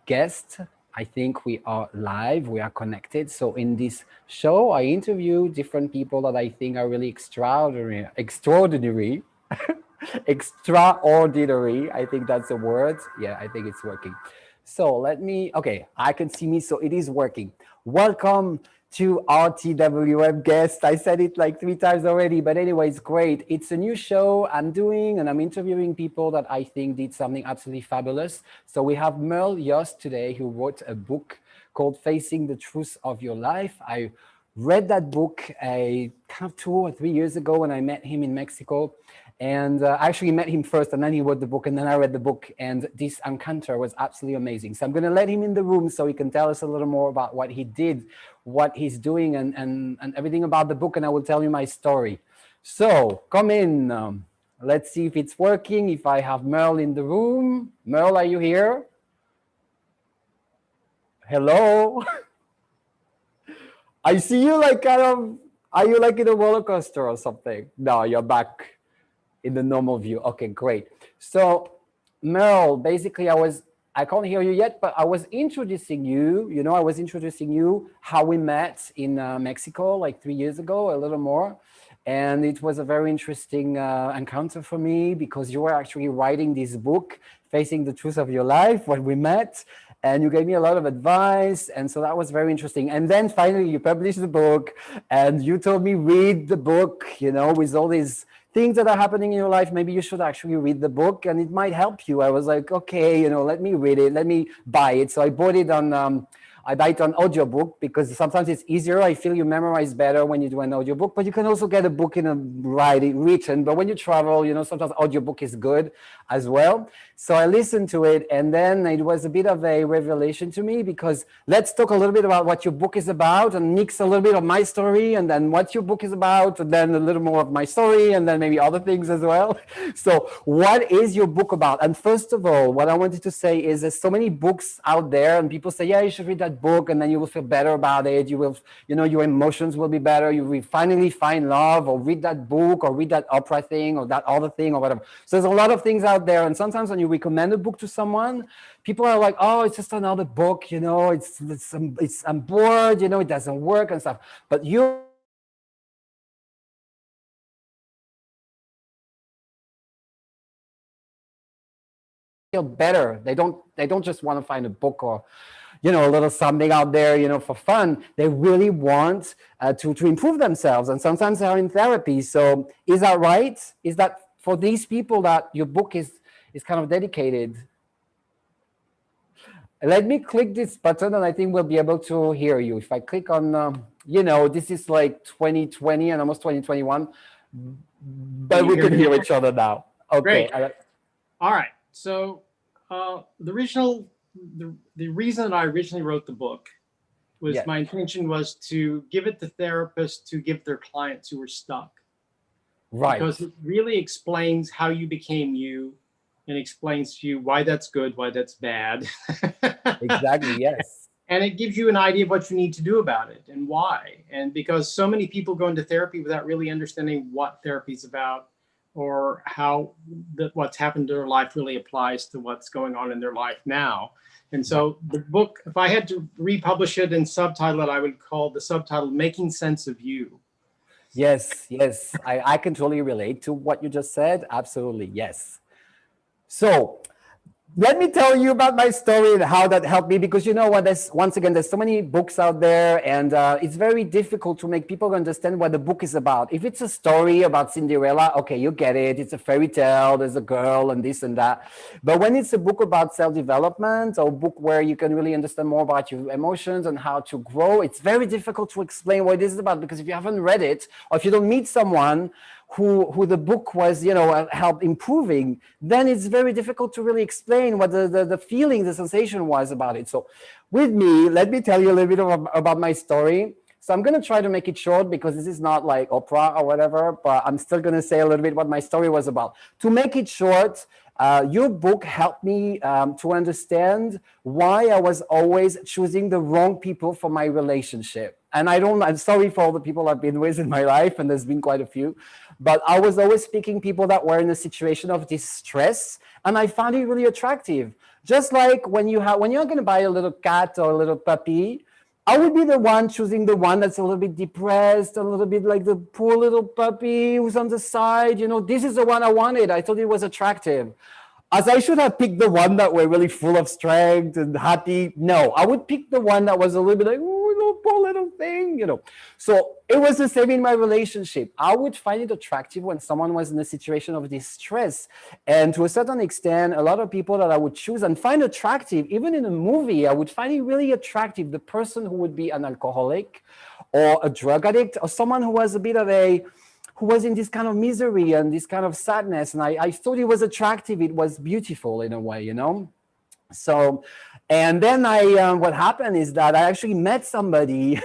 Guest. I think we are live, we are connected. So in this show, I interview different people that I think are really extraordinary. Extraordinary. I think that's the word. Yeah, I think it's working. So okay, I can see me, so it is working. Welcome to RTWM Guest. I said it like 3 times already, but anyway, it's great. It's a new show I'm doing, and I'm interviewing people that I think did something absolutely fabulous. So we have Merle Yost today, who wrote a book called Facing the Truth of Your Life. I read that book kind of 2 or 3 years ago when I met him in Mexico. And I actually met him first, and then he wrote the book, and then I read the book, and this encounter was absolutely amazing. So I'm going to let him in the room so he can tell us a little more about what he did, what he's doing, and everything about the book, and I will tell you my story. So come in. Let's see if it's working, if I have Merle in the room. Merle, are you here? Hello? I see you like kind of, are you like in a roller coaster or something? No, you're back in the normal view. Okay, great. So Merle, basically I can't hear you yet, but I was introducing you, how we met in Mexico like 3 years ago, a little more. And it was a very interesting encounter for me because you were actually writing this book, Facing the Truth of Your Life, when we met. And you gave me a lot of advice. And so that was very interesting. And then finally you published the book and you told me, read the book, with all these things that are happening in your life. Maybe you should actually read the book and it might help you. I was like, okay, let me read it. Let me buy it. So I bought it on, I buy it on audiobook because sometimes it's easier. I feel you memorize better when you do an audiobook, but you can also get a book in a written. But when you travel, sometimes audiobook is good as well. So I listened to it, and then it was a bit of a revelation to me because let's talk a little bit about what your book is about and mix a little bit of my story and then what your book is about and then a little more of my story and then maybe other things as well. So what is your book about? And first of all, what I wanted to say is there's so many books out there and people say, yeah, you should read that book and then you will feel better about it. You will, your emotions will be better. You will finally find love, or read that book or read that opera thing or that other thing or whatever. So there's a lot of things out there. And sometimes when you recommend a book to someone, people are like, oh, it's just another book, I'm bored, it doesn't work and stuff. But you feel better. They don't just want to find a book or a little something out there, for fun. They really want to improve themselves, and sometimes they're in therapy. So is that right? Is that for these people that your book is kind of dedicated? Let me click this button and I think we'll be able to hear you. If I click on, this is like 2020 and almost 2021, but we can hear each other now. Okay. Great. All right. So the reason I originally wrote the book was my intention was to give it to therapists to give their clients who were stuck. Right. Because it really explains how you became you and explains to you why that's good, why that's bad. Exactly, yes. And it gives you an idea of what you need to do about it and why. And because so many people go into therapy without really understanding what therapy is about or how what's happened to their life really applies to what's going on in their life now. And so the book, if I had to republish it and subtitle it, I would call the subtitle Making Sense of You. Yes. I can totally relate to what you just said. Absolutely, yes. So let me tell you about my story and how that helped me, because there's so many books out there, and it's very difficult to make people understand what the book is about. If it's a story about Cinderella, okay, you get it. It's a fairy tale. There's a girl and this and that. But when it's a book about self-development or a book where you can really understand more about your emotions and how to grow, it's very difficult to explain what it is about, because if you haven't read it or if you don't meet someone who the book was, helped improving, then it's very difficult to really explain what the feeling, the sensation was about it. So with me, let me tell you a little bit about my story. So I'm going to try to make it short because this is not like opera or whatever, but I'm still going to say a little bit what my story was about. To make it short, your book helped me to understand why I was always choosing the wrong people for my relationship. And I'm sorry for all the people I've been with in my life, and there's been quite a few, but I was always picking people that were in a situation of distress, and I found it really attractive. Just like when you're going to buy a little cat or a little puppy, I would be the one choosing the one that's a little bit depressed, a little bit like the poor little puppy who's on the side. This is the one I wanted. I thought it was attractive. As I should have picked the one that were really full of strength and happy. No, I would pick the one that was a little bit like, oh, little poor little thing, So it was the same in my relationship. I would find it attractive when someone was in a situation of distress. And to a certain extent, a lot of people that I would choose and find attractive, even in a movie, I would find it really attractive, the person who would be an alcoholic or a drug addict or someone who was a bit of who was in this kind of misery and this kind of sadness. And I thought it was attractive. It was beautiful in a way, So, and then what happened is that I actually met somebody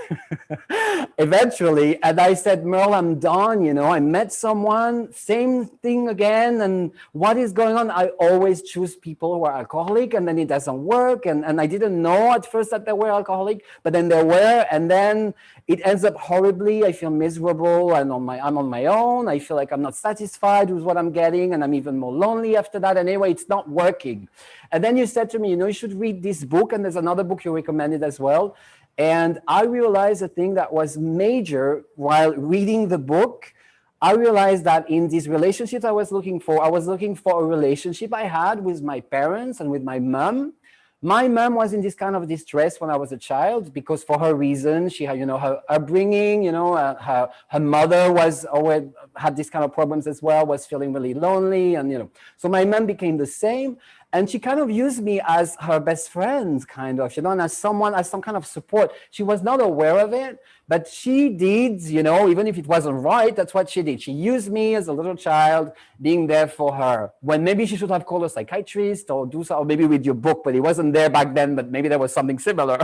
eventually, and I said, Merle, I'm done. I met someone, same thing again. And what is going on? I always choose people who are alcoholic, and then it doesn't work. And I didn't know at first that they were alcoholic, but then they were, and then it ends up horribly. I feel miserable, and I'm on my own. I feel like I'm not satisfied with what I'm getting, and I'm even more lonely after that. And anyway, it's not working. And then you said to me, you should read this book, and there's another book you recommended as well. And I realized a thing that was major while reading the book. I realized that in these relationships I was looking for a relationship I had with my parents and with my mom. My mom was in this kind of distress when I was a child because for her reason, she had, her upbringing, her mother was always had these kind of problems as well, was feeling really lonely. And, so my mom became the same. And she kind of used me as her best friend, kind of, and as some kind of support. She was not aware of it, but she did, even if it wasn't right, that's what she did. She used me as a little child, being there for her, when maybe she should have called a psychiatrist or do so, or maybe read your book, but it wasn't there back then, but maybe there was something similar.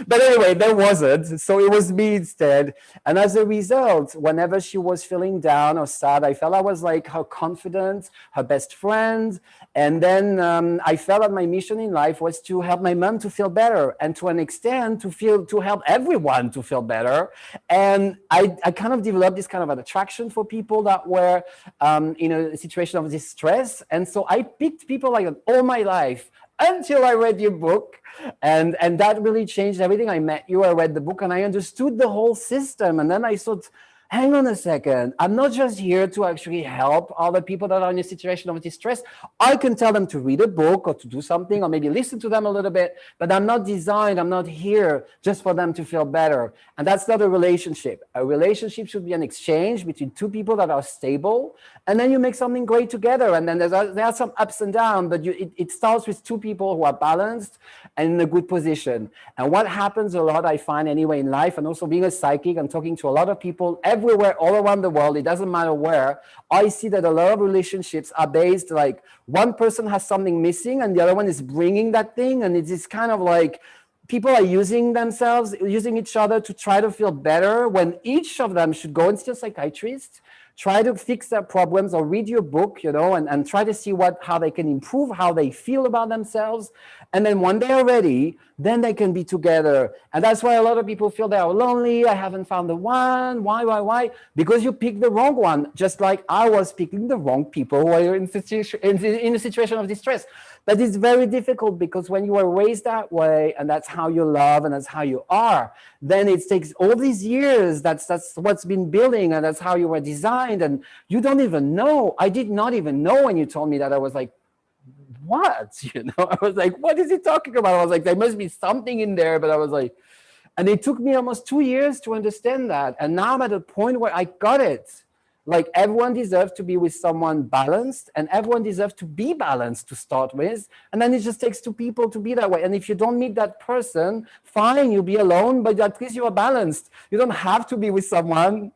But anyway, there wasn't. So it was me instead. And as a result, whenever she was feeling down or sad, I felt I was like her confidant, her best friend. And then I felt that my mission in life was to help my mom to feel better, and to an extent to help everyone to feel better. And I kind of developed this kind of an attraction for people that were in a situation of distress. And so I picked people like that all my life until I read your book. And that really changed everything. I met you, I read the book, and I understood the whole system. And then I thought, hang on a second, I'm not just here to actually help other people that are in a situation of distress. I can tell them to read a book or to do something or maybe listen to them a little bit, but I'm not here just for them to feel better. And that's not a relationship. A relationship should be an exchange between two people that are stable, and then you make something great together. And then there are some ups and downs, but it starts with two people who are balanced and in a good position. And what happens a lot, I find anyway in life, and also being a psychic and talking to a lot of people everywhere, all around the world, it doesn't matter where, I see that a lot of relationships are based like one person has something missing and the other one is bringing that thing. And it's kind of like people are using each other to try to feel better, when each of them should go and see a psychiatrist, try to fix their problems, or read your book, and try to see how they can improve how they feel about themselves. And then when they are ready, then they can be together. And that's why a lot of people feel they are lonely. I haven't found the one. Why? Because you picked the wrong one, just like I was picking the wrong people who are in a situation of distress. But it's very difficult because when you are raised that way, and that's how you love and that's how you are, then it takes all these years. That's what's been building, and that's how you were designed. And you don't even know. I did not even know when you told me that. I was like, what? I was like, what is he talking about? I was like, there must be something in there. But I was like, and it took me almost 2 years to understand that. And now I'm at a point where I got it. Like, everyone deserves to be with someone balanced, and everyone deserves to be balanced to start with. And then it just takes two people to be that way. And if you don't meet that person, fine, you'll be alone, but at least you are balanced. You don't have to be with someone,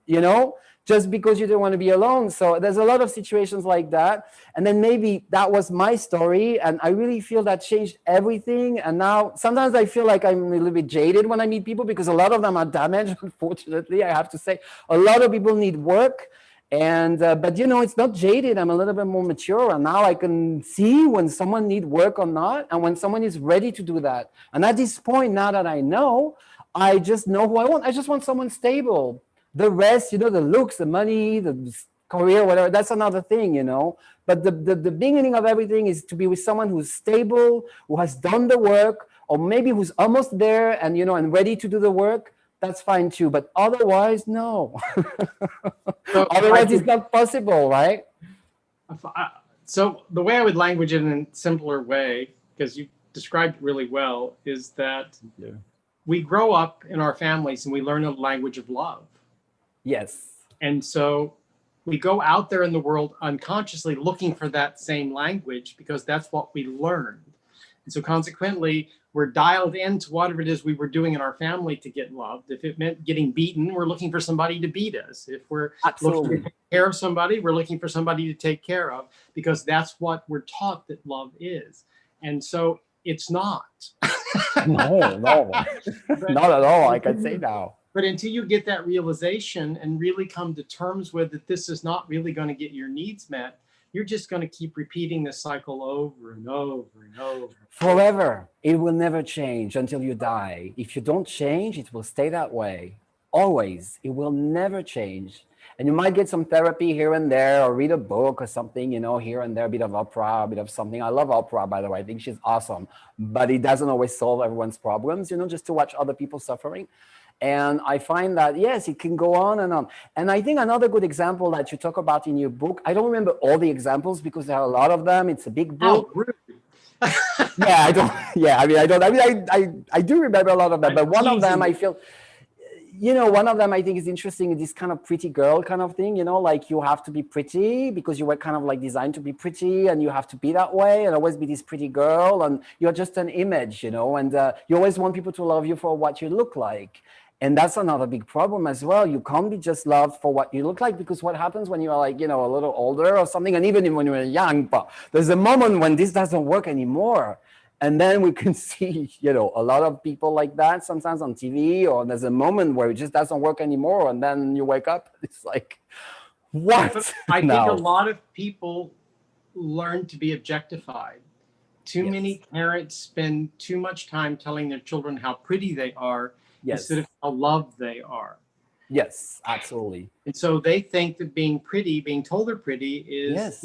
just because you don't want to be alone. So there's a lot of situations like that. And then maybe that was my story. And I really feel that changed everything. And now sometimes I feel like I'm a little bit jaded when I meet people, because a lot of them are damaged, unfortunately, I have to say. A lot of people need work. And but it's not jaded. I'm a little bit more mature, and now I can see when someone needs work or not, and when someone is ready to do that. And at this point, now that I know, I just know who I want. I just want someone stable. The rest, the looks, the money, the career, whatever, that's another thing, you know. But the beginning of everything is to be with someone who's stable, who has done the work, or maybe who's almost there and, you know, and ready to do the work. That's fine too. But otherwise, no. So Otherwise, it's not possible, right? So the way I would language it in a simpler way, because you described it really well, is that we grow up in our families and we learn a language of love. Yes. And so we go out there in the world unconsciously looking for that same language because that's what we learned. And so consequently, we're dialed into whatever it is we were doing in our family to get loved. If it meant getting beaten, we're looking for somebody to beat us. If we're looking to take care of somebody, we're looking for somebody to take care of, because that's what we're taught that love is. And so it's not. No, not at all. I can say now. But until you get that realization and really come to terms with that this is not really going to get your needs met, you're just going to keep repeating this cycle over and over and over. Forever. It will never change until you die. If you don't change, it will stay that way. Always. It will never change. And you might get some therapy here and there, or read a book or something, you know, here and there, a bit of opera, a bit of something. I love opera, by the way. I think she's awesome. But it doesn't always solve everyone's problems, you know, just to watch other people suffering. And I find that, yes, it can go on and on. And I think another good example that you talk about in your book, I don't remember all the examples because there are a lot of them. It's a big book. Yeah, I don't. Yeah, I mean, I do remember a lot of them. But one of them, I feel, you know, one of them I think is interesting. This kind of pretty girl kind of thing, you know, like you have to be pretty because you were kind of like designed to be pretty, and you have to be that way and always be this pretty girl, and you're just an image, you know, and you always want people to love you for what you look like. And that's another big problem as well. You can't be just loved for what you look like, because what happens when you are like, you know, a little older or something, and even when you're young, but there's a moment when this doesn't work anymore. And then we can see, you know, a lot of people like that sometimes on TV, or there's a moment where it just doesn't work anymore. And then you wake up, it's like, what? But I think a lot of people learn to be objectified. Too many parents spend too much time telling their children how pretty they are instead of how loved they are. Yes, absolutely. And so they think that being pretty, being told they're pretty is,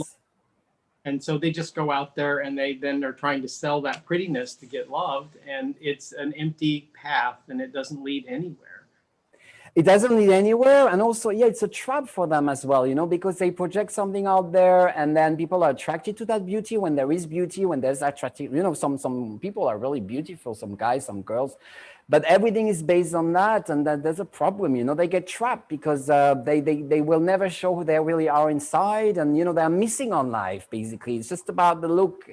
and so they just go out there and they then are trying to sell that prettiness to get loved, and it's an empty path and it doesn't lead anywhere. It doesn't lead anywhere. And also, yeah, it's a trap for them as well, you know, because they project something out there, and then people are attracted to that beauty when there is beauty, when there's attractive, you know, some people are really beautiful, some guys, some girls, but everything is based on that. And that there's a problem, you know, they get trapped because they will never show who they really are inside. And, you know, they're missing on life, basically. It's just about the look.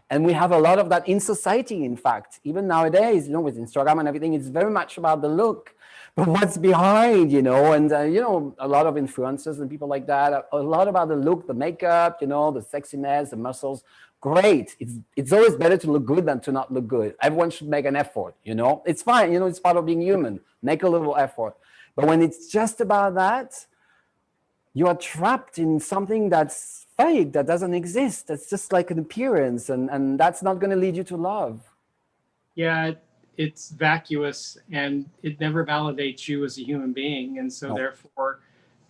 And we have a lot of that in society, in fact, even nowadays, you know, with Instagram and everything, it's very much about the look. But what's behind, you know, and, you know, a lot of influencers and people like that, a lot about the look, the makeup, you know, the sexiness, the muscles. Great. It's always better to look good than to not look good. Everyone should make an effort, you know. It's fine, you know, it's part of being human. Make a little effort. But when it's just about that, you are trapped in something that's fake, that doesn't exist. That's just like an appearance, and that's not going to lead you to love. Yeah, it's vacuous and it never validates you as a human being. And so therefore,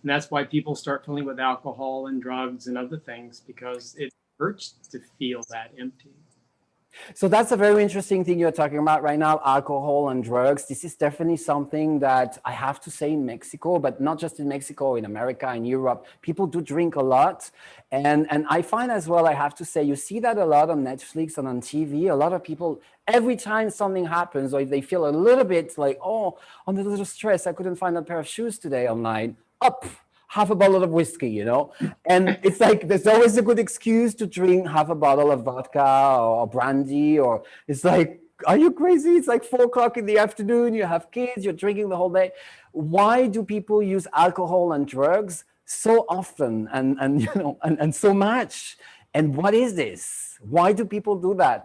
and that's why people start filling with alcohol and drugs and other things, because it hurts to feel that empty. So that's a very interesting thing you're talking about right now, alcohol and drugs. This is definitely something that I have to say in Mexico, but not just in Mexico, in America, in Europe, people do drink a lot. And I find as well, I have to say, you see that a lot on Netflix and on TV. A lot of people, every time something happens, or if they feel a little bit like, oh, I'm a little stressed, I couldn't find a pair of shoes today online, up. Half a bottle of whiskey, you know, and it's like there's always a good excuse to drink half a bottle of vodka or brandy, or it's like, are you crazy? It's like 4 o'clock in the afternoon, you have kids, you're drinking the whole day. Why do people use alcohol and drugs so often and you know, and so much? And what is this? Why do people do that?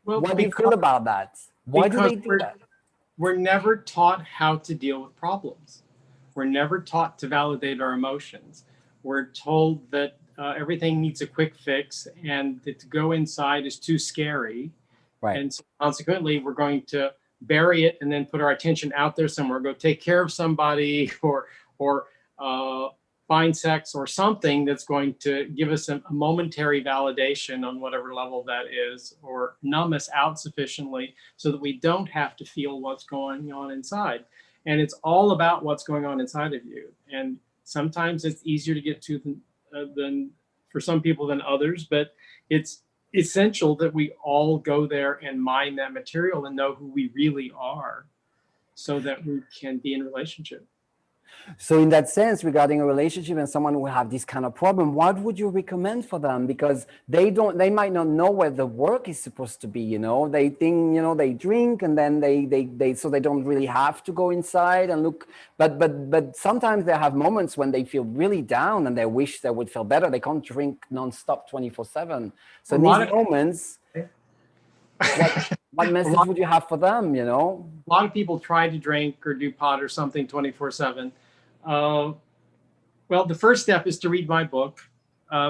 Well, what do you feel about that? Why do they do that? We're never taught how to deal with problems. We're never taught to validate our emotions. We're told that everything needs a quick fix, and that to go inside is too scary. Right. And so consequently, we're going to bury it and then put our attention out there somewhere, go take care of somebody, or find sex or something that's going to give us a momentary validation on whatever level that is, or numb us out sufficiently so that we don't have to feel what's going on inside. And it's all about what's going on inside of you. And sometimes it's easier to get to than for some people than others, but it's essential that we all go there and mine that material and know who we really are so that we can be in relationship. So in that sense, regarding a relationship and someone who have this kind of problem, what would you recommend for them? Because they might not know where the work is supposed to be, you know, they think, you know, they drink and then so they don't really have to go inside and look, but sometimes they have moments when they feel really down and they wish they would feel better. They can't drink nonstop 24/7. So in these moments, what message would you have for them, you know? A lot of people try to drink or do pot or something 24/7. Well, the first step is to read my book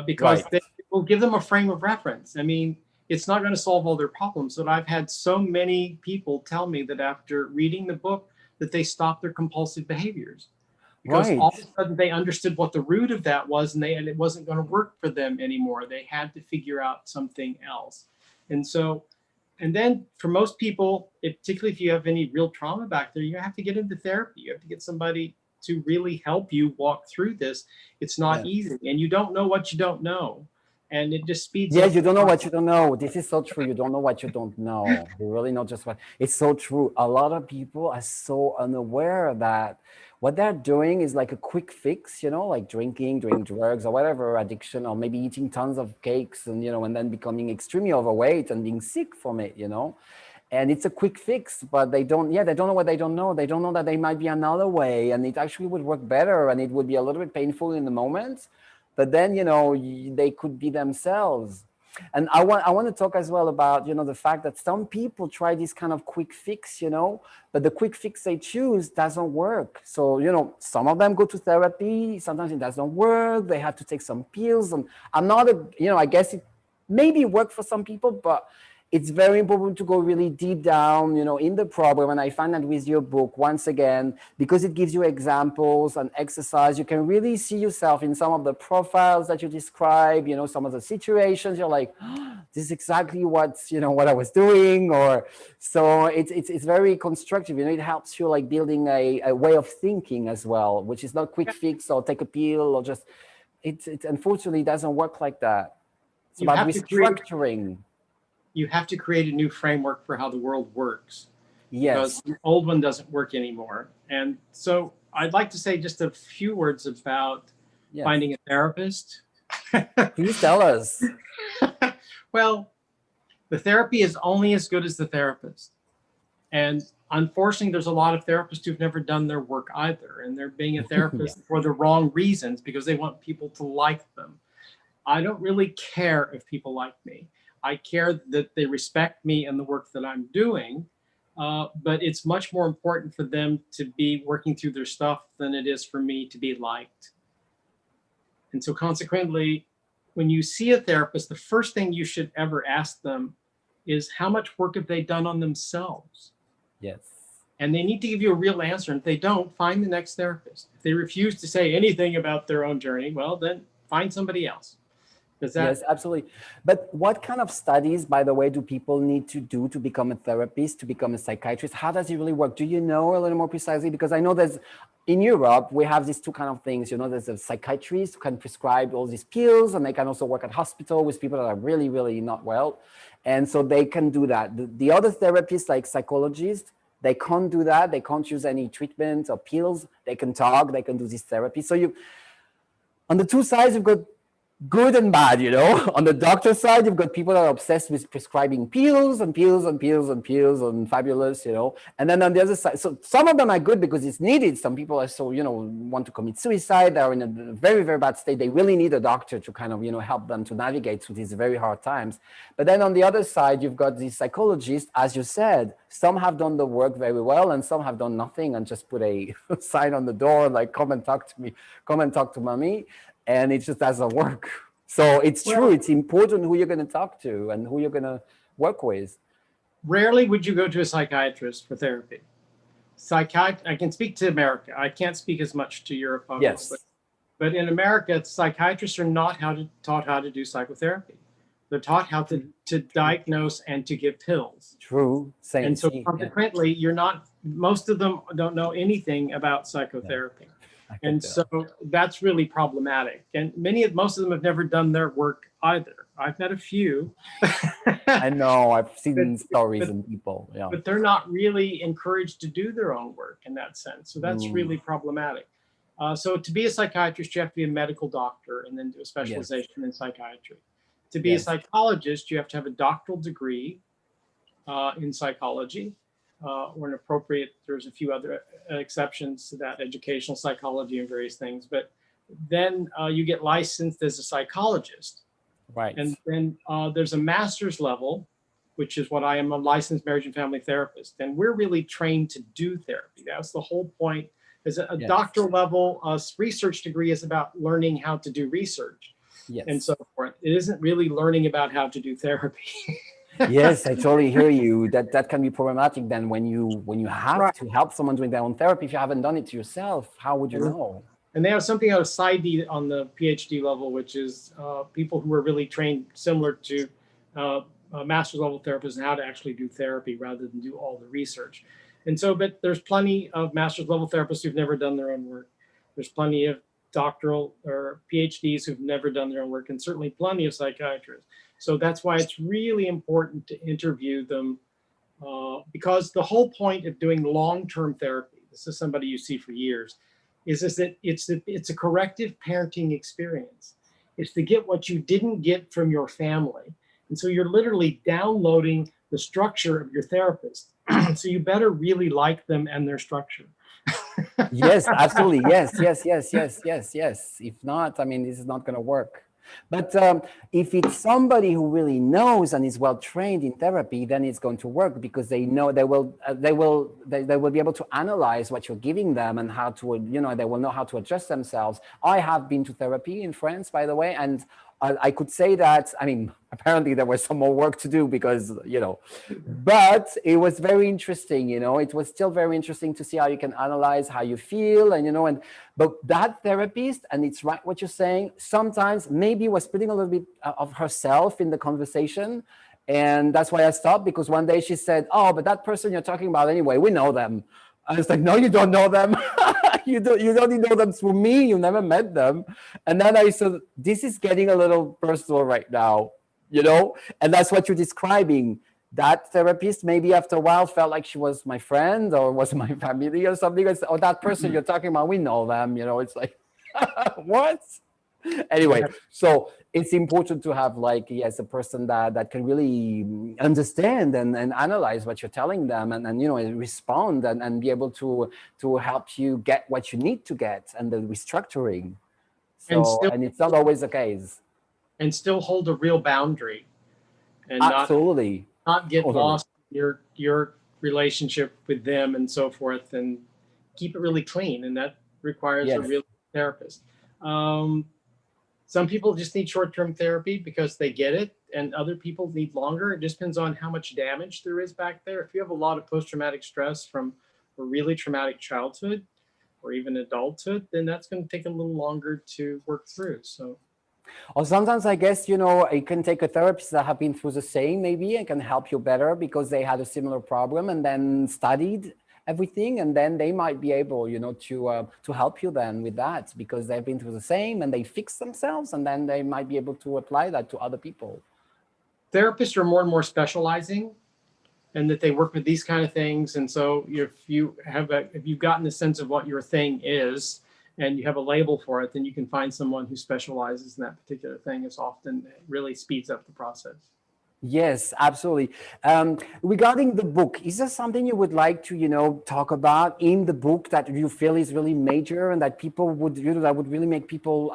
because Right. they will give them a frame of reference. I mean, it's not going to solve all their problems, but I've had so many people tell me that after reading the book that they stopped their compulsive behaviors because Right. all of a sudden they understood what the root of that was, and it wasn't going to work for them anymore. They had to figure out something else. And then for most people, particularly if you have any real trauma back there, you have to get into therapy. You have to get somebody to really help you walk through this. It's not easy, and you don't know what you don't know, and it just speeds up. Yes, you don't know what you don't know. This is so true. You don't know what you don't know. You really know just what. It's so true. A lot of people are so unaware that what they're doing is like a quick fix, you know, like drinking, doing drugs or whatever, addiction, or maybe eating tons of cakes and, you know, and then becoming extremely overweight and being sick from it, you know. And it's a quick fix, but they don't know what they don't know. They don't know that there might be another way and it actually would work better and it would be a little bit painful in the moment, but then, you know, they could be themselves. And I want to talk as well about, you know, the fact that some people try this kind of quick fix, you know, but the quick fix they choose doesn't work. So, you know, some of them go to therapy, sometimes it doesn't work. They have to take some pills. And I'm not you know, I guess it maybe work for some people, but it's very important to go really deep down, you know, in the problem. And I find that with your book, once again, because it gives you examples and exercise, you can really see yourself in some of the profiles that you describe, you know, some of the situations. You're like, oh, this is exactly what, you know, what I was doing. Or so it's very constructive. You know, it helps you like building a way of thinking as well, which is not quick fix or take a pill or just, it unfortunately doesn't work like that. It's about restructuring. You have to create a new framework for how the world works. Yes. Because the old one doesn't work anymore. And so I'd like to say just a few words about finding a therapist. Please tell us. Well, the therapy is only as good as the therapist. And unfortunately, there's a lot of therapists who've never done their work either. And they're being a therapist for the wrong reasons because they want people to like them. I don't really care if people like me. I care that they respect me and the work that I'm doing, but it's much more important for them to be working through their stuff than it is for me to be liked. And so consequently, when you see a therapist, the first thing you should ever ask them is how much work have they done on themselves? Yes. And they need to give you a real answer. And if they don't, find the next therapist. If they refuse to say anything about their own journey, well, then find somebody else. Yes, absolutely. But what kind of studies, by the way, do people need to do to become a therapist, to become a psychiatrist? How does it really work? Do you know a little more precisely? Because I know in Europe, we have these two kind of things. You know, there's a psychiatrist who can prescribe all these pills, and they can also work at hospital with people that are really, really not well. And so they can do that. The other therapists, like psychologists, they can't do that. They can't use any treatment or pills. They can talk, they can do this therapy. So on the two sides, you've got good and bad, you know. On the doctor side, you've got people that are obsessed with prescribing pills and pills and pills and pills and fabulous, you know. And then on the other side, so some of them are good because it's needed. Some people are so, you know, want to commit suicide. They're in a very, very bad state. They really need a doctor to kind of, you know, help them to navigate through these very hard times. But then on the other side, you've got these psychologists, as you said, some have done the work very well and some have done nothing and just put a sign on the door, like, come and talk to me, come and talk to mommy. And it just doesn't work. So it's true. It's important who you're going to talk to and who you're going to work with. Rarely would you go to a psychiatrist for therapy. I can speak to America. I can't speak as much to Europe, obviously. Yes. But in America, psychiatrists are not taught how to do psychotherapy. They're taught how to diagnose and to give pills. True. Same. And so See, yeah. consequently, most of them don't know anything about psychotherapy. I can And tell. so that's really problematic. And most of them have never done their work either. I've met a few. I know, I've seen But- stories but- and people. Yeah. But they're not really encouraged to do their own work in that sense. So that's really problematic. So to be a psychiatrist, you have to be a medical doctor and then do a specialization in psychiatry. To be a psychologist, you have to have a doctoral degree in psychology, or an appropriate, there's a few other exceptions to that, educational psychology and various things. But then you get licensed as a psychologist. Right. And then there's a master's level, which is what I am, a licensed marriage and family therapist. And we're really trained to do therapy. That's the whole point. Is a doctoral level research degree is about learning how to do research and so forth. It isn't really learning about how to do therapy. Yes, I totally hear you. That can be problematic then when you have to help someone doing their own therapy. If you haven't done it to yourself, how would you know? And they have something out of PsyD on the PhD level, which is people who are really trained similar to master's level therapists and how to actually do therapy rather than do all the research. And so, but there's plenty of master's level therapists who've never done their own work. There's plenty of doctoral or PhDs who've never done their own work, and certainly plenty of psychiatrists. So that's why it's really important to interview them, because the whole point of doing long-term therapy, this is somebody you see for years, is that it's a corrective parenting experience. It's to get what you didn't get from your family. And so you're literally downloading the structure of your therapist. So you better really like them and their structure. Yes, absolutely. Yes. If not, I mean, this is not going to work. But if it's somebody who really knows and is well trained in therapy, then it's going to work because they know they will be able to analyze what you're giving them and how to, they will know how to adjust themselves. I have been to therapy in France, by the way, and I could say that, I mean, apparently there was some more work to do because, but it was very interesting, it was still very interesting to see how you can analyze how you feel and, but that therapist, and it's right what you're saying, sometimes maybe was putting a little bit of herself in the conversation. And that's why I stopped, because one day she said, oh, but that person you're talking about anyway, we know them. I was like, no, you don't know them. you only know them through me. You never met them. And then I said, this is getting a little personal right now, and that's what you're describing. That therapist maybe after a while felt like she was my friend or was my family or something. Or that person you're talking about, we know them, it's like, what? Anyway, so it's important to have a person that can really understand and analyze what you're telling them and respond and be able to help you get what you need to get and the restructuring. So, and it's not always the case. And still hold a real boundary and absolutely not get lost in your relationship with them and so forth, and keep it really clean. And that requires a real therapist. Some people just need short-term therapy because they get it, and other people need longer. It just depends on how much damage there is back there. If you have a lot of post-traumatic stress from a really traumatic childhood or even adulthood, then that's going to take a little longer to work through. So, or sometimes I guess, you can take a therapist that have been through the same maybe and can help you better because they had a similar problem and then studied everything, and then they might be able, to help you then with that because they've been through the same and they fix themselves, and then they might be able to apply that to other people. Therapists are more and more specializing, and that they work with these kind of things. And so if you've gotten a sense of what your thing is and you have a label for it, then you can find someone who specializes in that particular thing. It really speeds up the process. Yes, absolutely. Regarding the book, is there something you would like to, talk about in the book that you feel is really major and that people would, that would really make people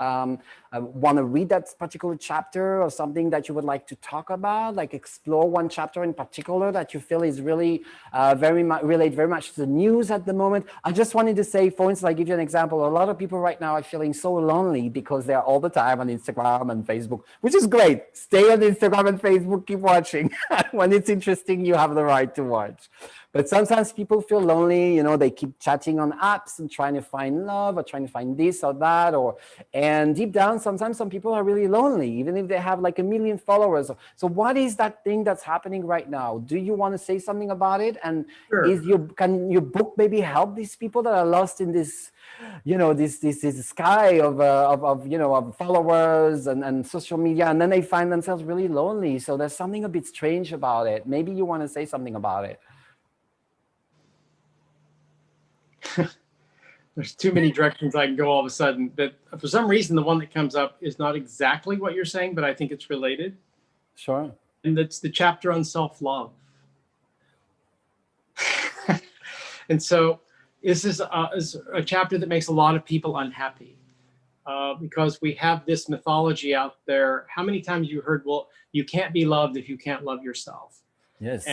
want to read that particular chapter, or something that you would like to talk about, like explore one chapter in particular that you feel is really relate very much to the news at the moment? I just wanted to say, for instance, I give you an example. A lot of people right now are feeling so lonely because they're all the time on Instagram and Facebook, which is great. Stay on Instagram and Facebook, keep watching. When it's interesting, you have the right to watch. But sometimes people feel lonely, you know, they keep chatting on apps and trying to find love, or trying to find this or that, and deep down, sometimes some people are really lonely, even if they have like 1 million followers. So what is that thing that's happening right now? Do you want to say something about it? And Sure. can your book maybe help these people that are lost in this, you know, this sky of you know, of followers and social media, and then they find themselves really lonely? So there's something a bit strange about it. Maybe you want to say something about it. There's too many directions I can go all of a sudden. But for some reason, the one that comes up is not exactly what you're saying, but I think it's related. Sure. And that's the chapter on self-love. And so this is a chapter that makes a lot of people unhappy, because we have this mythology out there. How many times you heard, well, you can't be loved if you can't love yourself? Yes.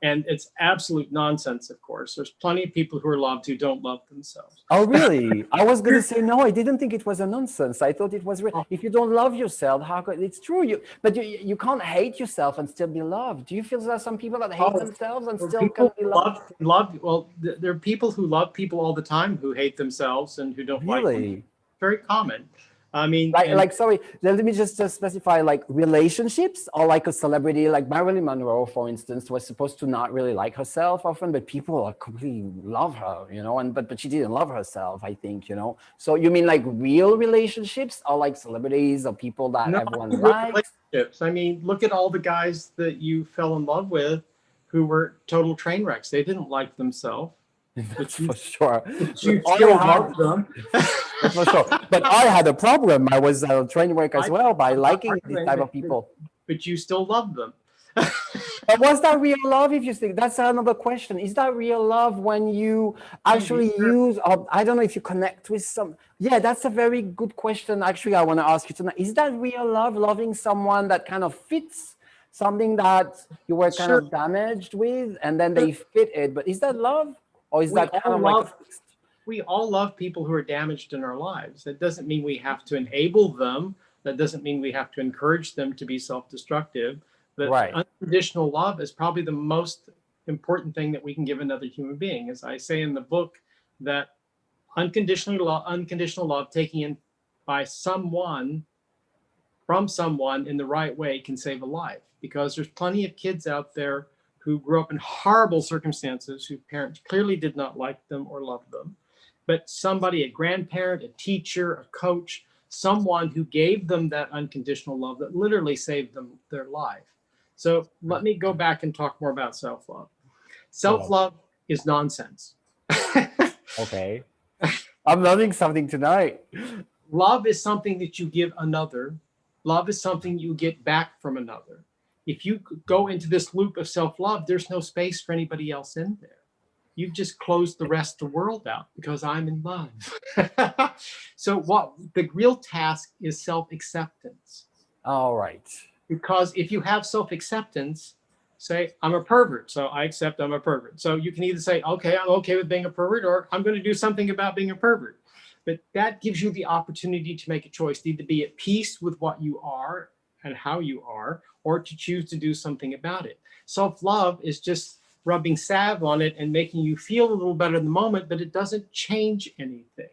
And it's absolute nonsense, of course. There's plenty of people who are loved who don't love themselves. Oh, really? I was going to say, no, I didn't think it was a nonsense. I thought it was real. If you don't love yourself, how could, it's true. But you can't hate yourself and still be loved. Do you feel there are some people that hate themselves and still can be loved? Well, there are people who love people all the time who hate themselves and who don't like them. Really? Very common. I mean, sorry, let me just specify, like relationships, or like a celebrity, like Marilyn Monroe, for instance, was supposed to not really like herself often, but people are completely love her, you know, but she didn't love herself, I think, you know. So you mean like real relationships, or like celebrities or people that no, everyone likes? relationships. I mean, look at all the guys that you fell in love with who were total train wrecks. They didn't like themselves. That's for sure. But you But still love them. That's for sure. But I had a problem. I was a train wreck as well by liking this type of people. But you still love them. But was that real love, if you think? That's another question. Is that real love when you actually use, or I don't know if you connect with some, yeah, that's a very good question. Actually, I want to ask you tonight. Is that real love, loving someone that kind of fits something that you were kind of damaged with, and then they fit it? But is that love? Or is that kind of like we all love people who are damaged in our lives. That doesn't mean we have to enable them. That doesn't mean we have to encourage them to be self-destructive. But unconditional love is probably the most important thing that we can give another human being. As I say in the book, that unconditional love taken in by someone, from someone in the right way, can save a life. Because there's plenty of kids out there who grew up in horrible circumstances, whose parents clearly did not like them or love them. But somebody, a grandparent, a teacher, a coach, someone who gave them that unconditional love that literally saved them their life. So let me go back and talk more about self-love. Self-love is nonsense. Okay. I'm learning something tonight. Love is something that you give another. Love is something you get back from another. If you go into this loop of self-love, there's no space for anybody else in there. You've just closed the rest of the world out because I'm in love. So what the real task is self-acceptance. All right. Because if you have self-acceptance, say, I'm a pervert, so I accept I'm a pervert. So you can either say, okay, I'm okay with being a pervert, or I'm going to do something about being a pervert. But that gives you the opportunity to make a choice, either be at peace with what you are and how you are, or to choose to do something about it. Self-love is just rubbing salve on it and making you feel a little better in the moment, but it doesn't change anything.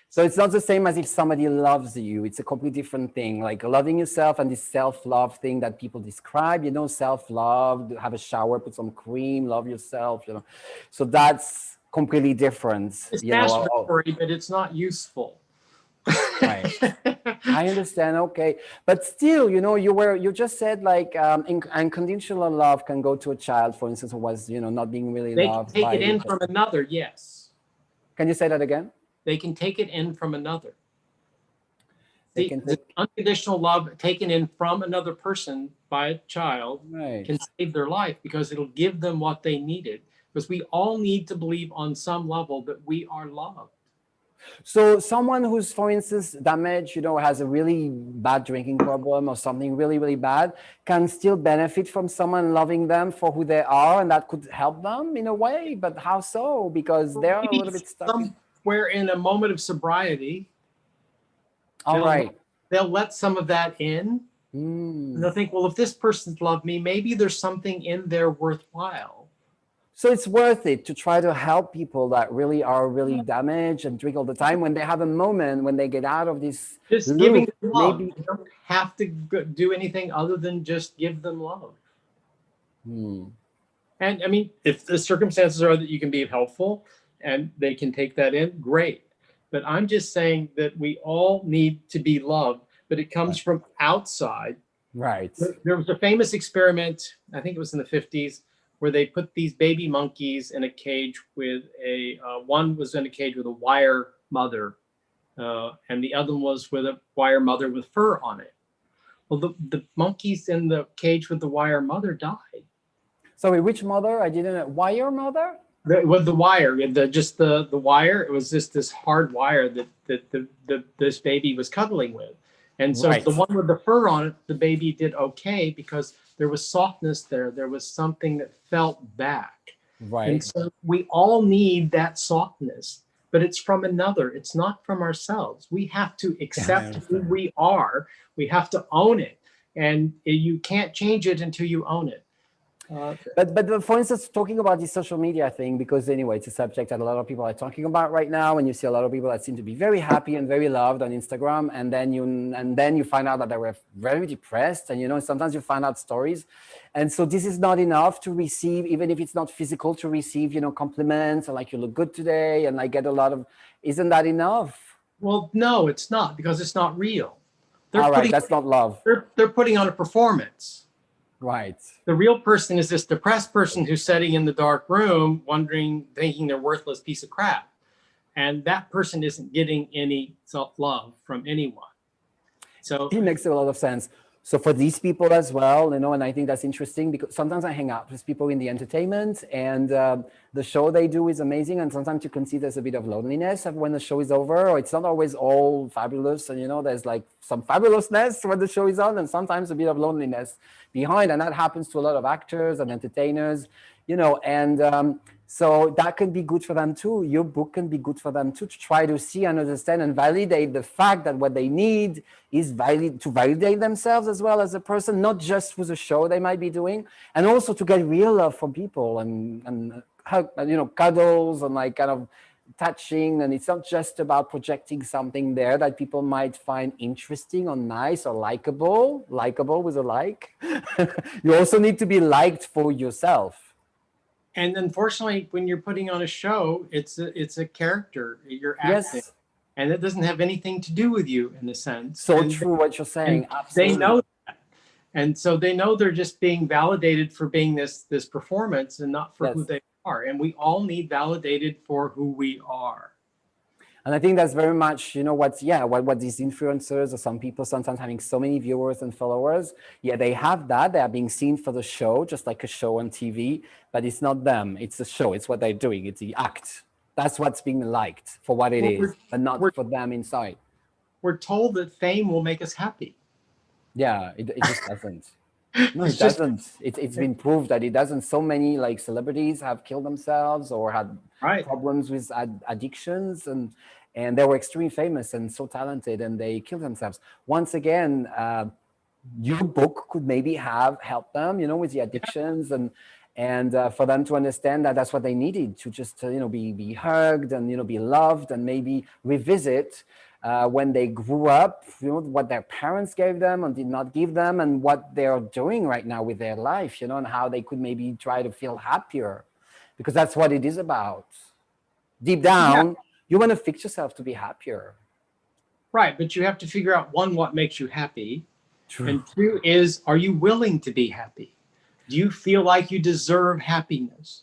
So it's not the same as if somebody loves you. It's a completely different thing. Like loving yourself and this self-love thing that people describe, you know, self-love, have a shower, put some cream, love yourself, you know. So that's completely different. It's masturbatory, but it's not useful. Right. I understand. Okay. But still, you know, you just said like unconditional love can go to a child, for instance, who was, you know, not being really loved. They can take it in from another. Yes. Can you say that again? They can take it in from another. The unconditional love taken in from another person by a child can save their life, because it'll give them what they needed. Because we all need to believe on some level that we are loved. So someone who's, for instance, damaged, has a really bad drinking problem or something really, really bad, can still benefit from someone loving them for who they are, and that could help them in a way. But how so? Because they're a Maybe little bit stuck in. somewhere in a moment of sobriety, All right. they'll let some of that in. And they'll think, well, if this person's loved me, maybe there's something in there worthwhile. So it's worth it to try to help people that really are really damaged and drink all the time, when they have a moment, when they get out of this Just loop, giving them love. maybe. You don't have to do anything other than just give them love. And I mean, if the circumstances are that you can be helpful and they can take that in, great. But I'm just saying that we all need to be loved, but it comes from outside. Right. There was a famous experiment, I think it was in the 50s, where they put these baby monkeys in a cage with one was in a cage with a wire mother, and the other one was with a wire mother with fur on it. Well, the monkeys in the cage with the wire mother died. Sorry, which mother? I didn't know. Wire mother? With the wire, the wire, it was just this hard wire that this baby was cuddling with. And so the one with the fur on it, the baby did okay because there was softness there. There was something that felt back. Right. And so we all need that softness, but it's from another. It's not from ourselves. We have to accept who we are. We have to own it. And you can't change it until you own it. But for instance, talking about this social media thing, because anyway, it's a subject that a lot of people are talking about right now, and you see a lot of people that seem to be very happy and very loved on Instagram, and then you find out that they were very depressed, and sometimes you find out stories, and so this is not enough to receive, even if it's not physical, to receive compliments and like you look good today, and I get a lot of. Isn't that enough? Well, no, it's not, because it's not real. All right, that's not love. They're putting on a performance. Right. The real person is this depressed person who's sitting in the dark room thinking they're worthless piece of crap. And that person isn't getting any self-love from anyone. So it makes a lot of sense. So for these people as well, and I think that's interesting because sometimes I hang out with people in the entertainment, and the show they do is amazing. And sometimes you can see there's a bit of loneliness when the show is over, or it's not always all fabulous. And, there's like some fabulousness when the show is on, and sometimes a bit of loneliness behind. And that happens to a lot of actors and entertainers, and so that can be good for them too. Your book can be good for them too, to try to see and understand and validate the fact that what they need is to validate themselves as well as a person, not just for the show they might be doing, and also to get real love from people and cuddles and like kind of touching. And it's not just about projecting something there that people might find interesting or nice or likable with a like. You also need to be liked for yourself. And unfortunately, when you're putting on a show, it's a character you're acting, Yes. and it doesn't have anything to do with you in a sense. So true what you're saying. Absolutely. They know that, and so they know they're just being validated for being this performance and not for who they are. And we all need validated for who we are. And I think that's very much, what these influencers or some people sometimes having so many viewers and followers, they have that. They are being seen for the show, just like a show on TV, but it's not them. It's a show. It's what they're doing. It's the act. That's what's being liked for what it is, but not for them inside. We're told that fame will make us happy. Yeah, it just doesn't. No, it doesn't. It's been proved that it doesn't. So many like celebrities have killed themselves or had problems with addictions, and they were extremely famous and so talented, and they killed themselves. Once again, your book could maybe have helped them, with the addictions and for them to understand that that's what they needed to just be hugged and be loved, and maybe revisit when they grew up, what their parents gave them and did not give them, and what they're doing right now with their life, and how they could maybe try to feel happier, because that's what it is about. Deep down, you want to fix yourself to be happier. Right, but you have to figure out, one, what makes you happy. True. And two is, are you willing to be happy? Do you feel like you deserve happiness?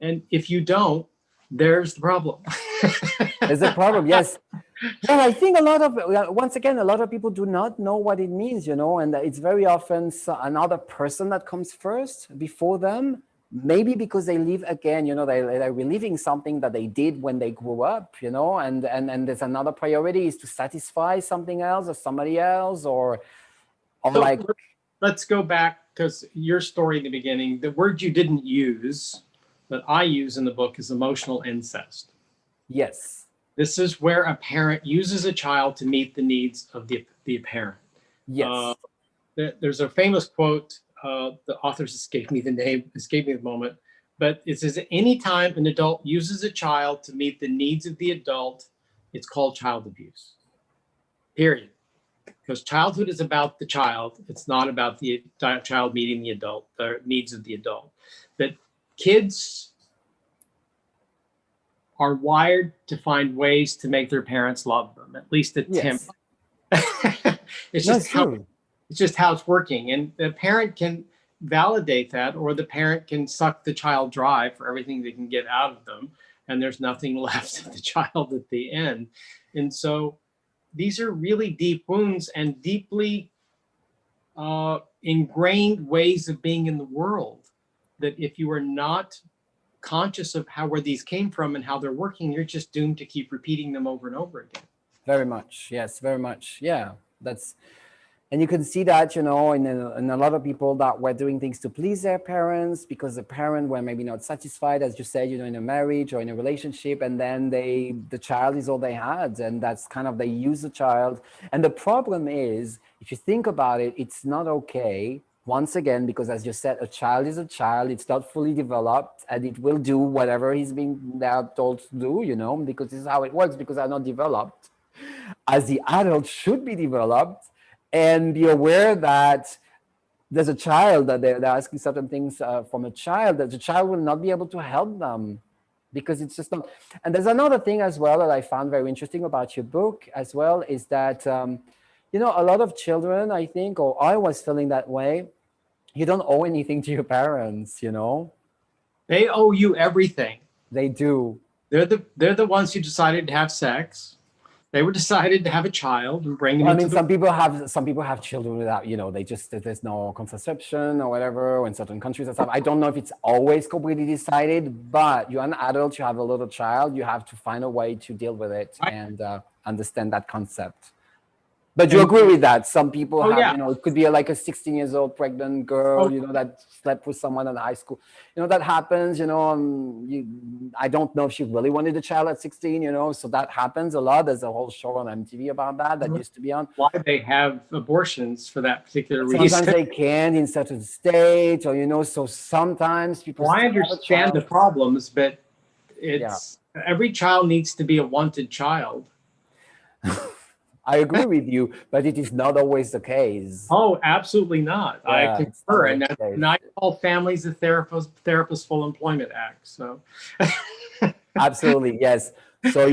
And if you don't, there's the problem. There's a problem, yes. Well, I think a lot of people do not know what it means, and it's very often another person that comes first before them. maybe because they live again, they're reliving something that they did when they grew up, and there's another priority is to satisfy something else or somebody else, or So like, let's go back, because your story in the beginning, the word you didn't use that I use in the book is emotional incest. yes, This is where a parent uses a child to meet the needs of the parent. yes, There's a famous quote, the authors escape me the name, escape me the moment, but it says, anytime an adult uses a child to meet the needs of the adult, it's called child abuse, period. Because childhood is about the child. It's not about the child meeting the adult, the needs of the adult. That kids are wired to find ways to make their parents love them, at least attempt. yes. it's No, just it's how true. it's just how it's working. And the parent can validate that, or the parent can suck the child dry for everything they can get out of them. And there's nothing left of the child at the end. And so these are really deep wounds and deeply ingrained ways of being in the world, that if you are not conscious of where these came from and how they're working, you're just doomed to keep repeating them over and over again. Very much. Yes, very much. Yeah, that's, and you can see that, in a lot of people that were doing things to please their parents because the parent were maybe not satisfied, as you said, in a marriage or in a relationship, and then the child is all they had, and that's kind of, they use the child. And the problem is, if you think about it, it's not okay. Once again, because as you said, a child is a child, it's not fully developed, and it will do whatever he's being told to do, because this is how it works, because they're not developed as the adult should be developed, and be aware that there's a child, that they're asking certain things from a child, that the child will not be able to help them because it's just not. And there's another thing as well that I found very interesting about your book as well, is that, a lot of children, I think, or I was feeling that way, you don't owe anything to your parents, They owe you everything. They do. They're the ones who decided to have sex. They were decided to have a child and bring them I into mean, the. some people have children without, they just, there's no contraception or whatever, or in certain countries and stuff. I don't know if it's always completely decided, but you're an adult, you have a little child, you have to find a way to deal with it and understand that concept. But you And agree with that? Some people oh have, yeah, it could be like a 16 years old pregnant girl, oh, that slept with someone in high school. That happens, I don't know if she really wanted a child at 16, so that happens a lot. There's a whole show on MTV about that used to be on. why they have abortions for that particular Sometimes reason. they can't in certain states, or, so sometimes people Well, I still have a understand the child. problems, but Yeah. it's every child needs to be a wanted child. I agree with you, but it is not always the case. Oh, absolutely not. I Yeah, it's not concur, always the case. and I call families the therapist full employment act. So, Absolutely, yes. So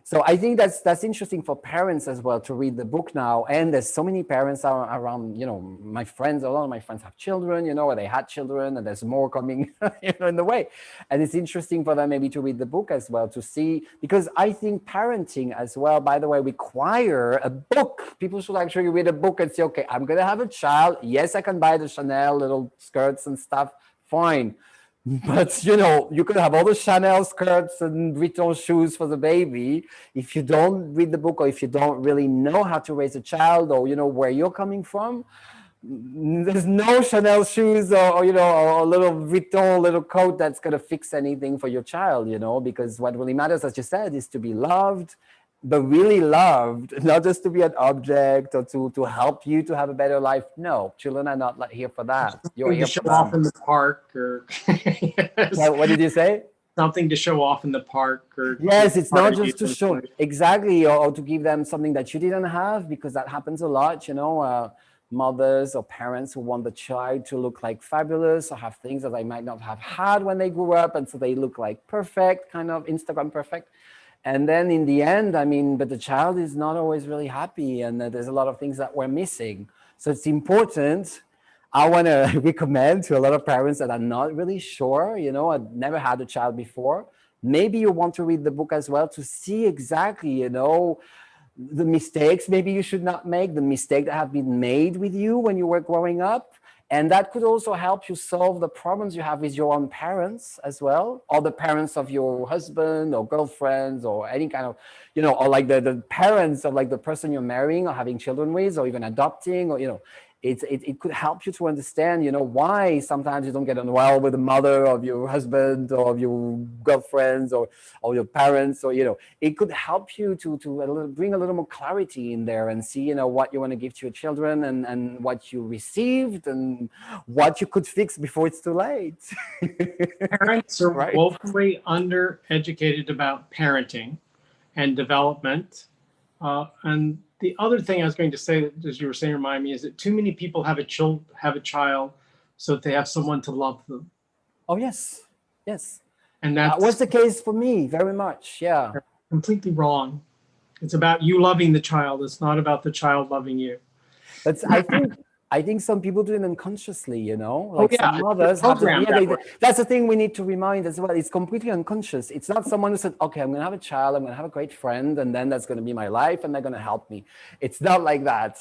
so I think that's interesting for parents as well to read the book now. And there's so many parents around. My friends, a lot of my friends have children. Or they had children, and there's more coming, in the way. And it's interesting for them maybe to read the book as well, to see, because I think parenting as well, by the way, require a book. People should actually read a book and say, okay, I'm gonna have a child. Yes, I can buy the Chanel little skirts and stuff. Fine. But you could have all the Chanel skirts and Vuitton shoes for the baby. If you don't read the book, or if you don't really know how to raise a child, or where you're coming from, there's no Chanel shoes or a little Vuitton little coat that's gonna fix anything for your child. Because what really matters, as you said, is to be loved, but really loved, not just to be an object or to help you to have a better life. No, children are not here for that. You're something to here show for off them. in the park, or yes, What did you say? something to show off in the park, or Yes, it's not just to show, place. exactly, or to give them something that you didn't have, because that happens a lot. Mothers or parents who want the child to look like fabulous or have things that they might not have had when they grew up, and so they look like perfect, kind of Instagram perfect. And then in the end, but the child is not always really happy, and there's a lot of things that we're missing. So it's important. I want to recommend to a lot of parents that are not really sure, I've never had a child before. Maybe you want to read the book as well to see exactly, the mistakes maybe you should not make, the mistake that have been made with you when you were growing up, And that could also help you solve the problems you have with your own parents as well, or the parents of your husband or girlfriends or any kind of, or like the parents of like the person you're marrying or having children with, or even adopting, or, it could help you to understand, why sometimes you don't get on well with the mother of your husband or of your girlfriends or your parents, or, it could help you to bring a little more clarity in there and see, what you want to give to your children and what you received and what you could fix before it's too late. Parents are Right. woefully undereducated about parenting and development. And the other thing I was going to say, as you were saying, remind me, is that too many people have a child so that they have someone to love them. Oh, yes. Yes. And That that's was the case for me very much. Yeah. completely wrong. It's about you loving the child. It's not about the child loving you. But I think some people do it unconsciously, like yeah, some mothers have to, programmed that way. that's the thing we need to remind as well. It's completely unconscious. It's not someone who said, okay, I'm going to have a child, I'm going to have a great friend, and then that's going to be my life, and they're going to help me. It's not like that.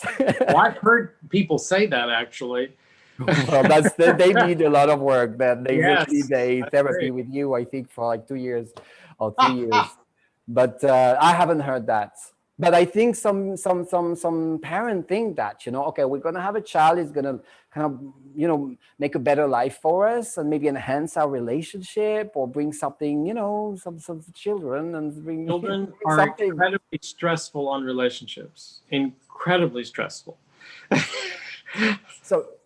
Well, I've heard people say that actually. Well, they need a lot of work. That they Yes, will need a that's therapy great. with you, I think, for like 2 years or 3 years. But I haven't heard that. But I think some parents think that, okay, we're going to have a child, it's going to kind of, make a better life for us and maybe enhance our relationship or bring something, some children and bring Children are something. incredibly stressful on relationships. Incredibly stressful.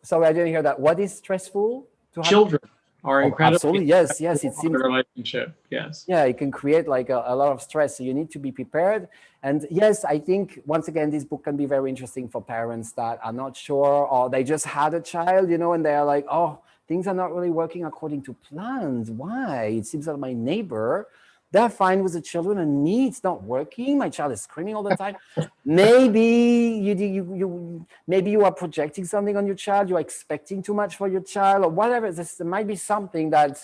So I didn't hear that. What is stressful to have? Children are Oh, incredibly absolutely. Yes. It stressful on seems. a relationship. Yes. Yeah, it can create like a lot of stress. So you need to be prepared. And yes, I think once again, this book can be very interesting for parents that are not sure, or they just had a child, and they're like, oh, things are not really working according to plans. Why? It seems that my neighbor, they're fine with the children, and me, it's not working. My child is screaming all the time. Maybe maybe you are projecting something on your child. You are expecting too much for your child, or whatever. There might be something that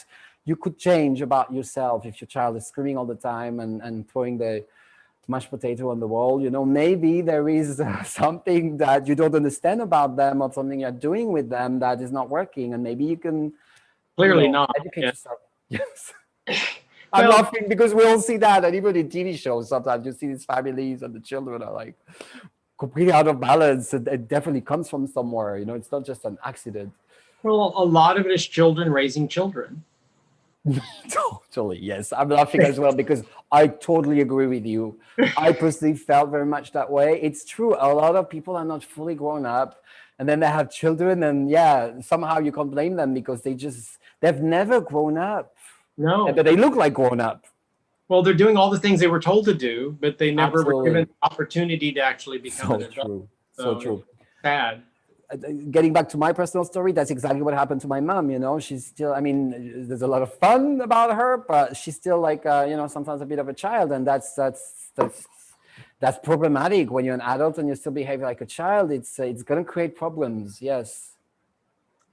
you could change about yourself if your child is screaming all the time and throwing the mashed potato on the wall. Maybe there is something that you don't understand about them or something you're doing with them that is not working, and maybe you can Clearly not. educate Yeah. yourself. Yes. I'm Well- laughing because we all see that, and even in TV shows, sometimes you see these families and the children are like completely out of balance. It definitely comes from somewhere. It's not just an accident. Well, a lot of it is children raising children. Totally, yes. I'm laughing as well because I totally agree with you. I personally felt very much that way. It's true. A lot of people are not fully grown up, and then they have children, and yeah, somehow you can't blame them because they've never grown up. No. But they look like grown up. Well, they're doing all the things they were told to do, but they never Absolutely. were given the opportunity to actually become So an adult. true. So true. Sad. Getting back to my personal story, that's exactly what happened to my mom. She's still, there's a lot of fun about her, but she's still like, sometimes a bit of a child. And that's problematic when you're an adult and you still behave like a child. It's going to create problems. Yes.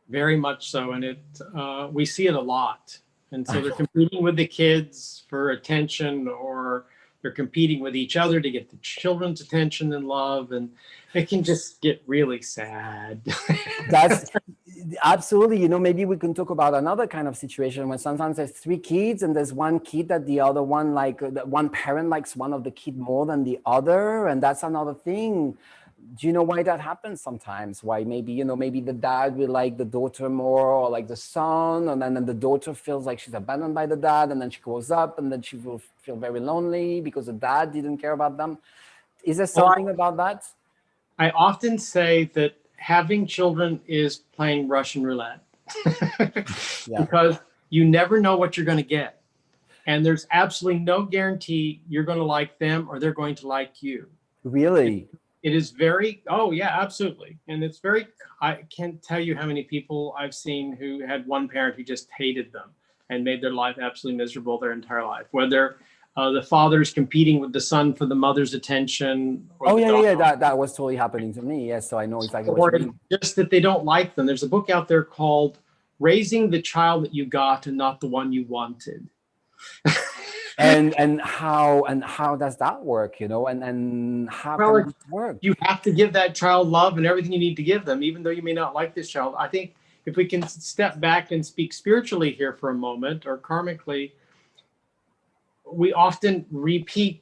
Very much so. And we see it a lot. And so they're competing with the kids for attention, or they're competing with each other to get the children's attention and love. And it can just get really sad. That's absolutely, maybe we can talk about another kind of situation where sometimes there's 3 kids and there's one kid that the other one, like one parent likes one of the kid more than the other. And that's another thing. Do you know why that happens sometimes? Why maybe, maybe the dad will like the daughter more, or like the son, and then the daughter feels like she's abandoned by the dad, and then she grows up and then she will feel very lonely because the dad didn't care about them. Is there something about that? I often say that having children is playing Russian roulette. Yeah. Because you never know what you're going to get. And there's absolutely no guarantee you're going to like them or they're going to like you. Really? It is very, oh yeah, absolutely. And it's very, I can't tell you how many people I've seen who had one parent who just hated them and made their life absolutely miserable their entire life. Whether the father's competing with the son for the mother's attention. Oh yeah, that was totally happening to me. Yes, so I know exactly what you mean. Just that they don't like them. There's a book out there called Raising the Child That You Got and Not the One You Wanted. and how does that work, and how can it work? You have to give that child love and everything you need to give them, even though you may not like this child. I think if we can step back and speak spiritually here for a moment, or karmically, we often repeat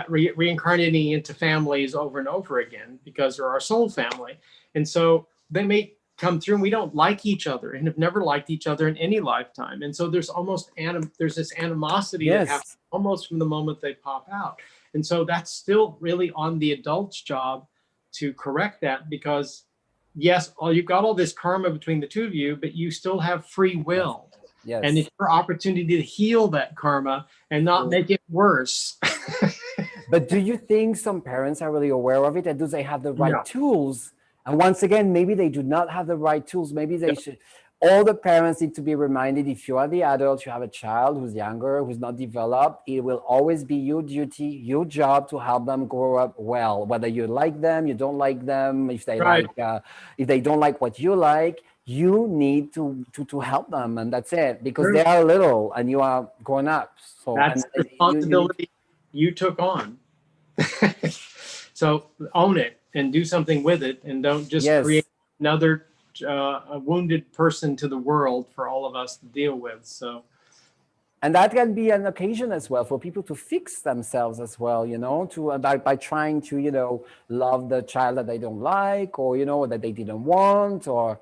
reincarnating into families over and over again because they're our soul family. And so they may come through and we don't like each other and have never liked each other in any lifetime. And so there's almost there's this animosity that happens almost from the moment they pop out. And so that's still really on the adult's job to correct that, because yes, you've got all this karma between the two of you, but you still have free will. Yes. And it's your opportunity to heal that karma and not make it worse. But do you think some parents are really aware of it, and do they have the right tools? And once again, maybe they do not have the right tools. Maybe they should. All the parents need to be reminded, if you are the adult, you have a child who's younger, who's not developed, it will always be your duty, your job to help them grow up well. Whether you like them, you don't like them, if they if they don't like what you like, you need to help them, and that's it, because they are little and you are grown up. So that's the responsibility you took on. So own it and do something with it, and don't just create another a wounded person to the world for all of us to deal with. So, and that can be an occasion as well for people to fix themselves as well, you know, to by trying to, you know, love the child that they don't like, or, you know, that they didn't want, or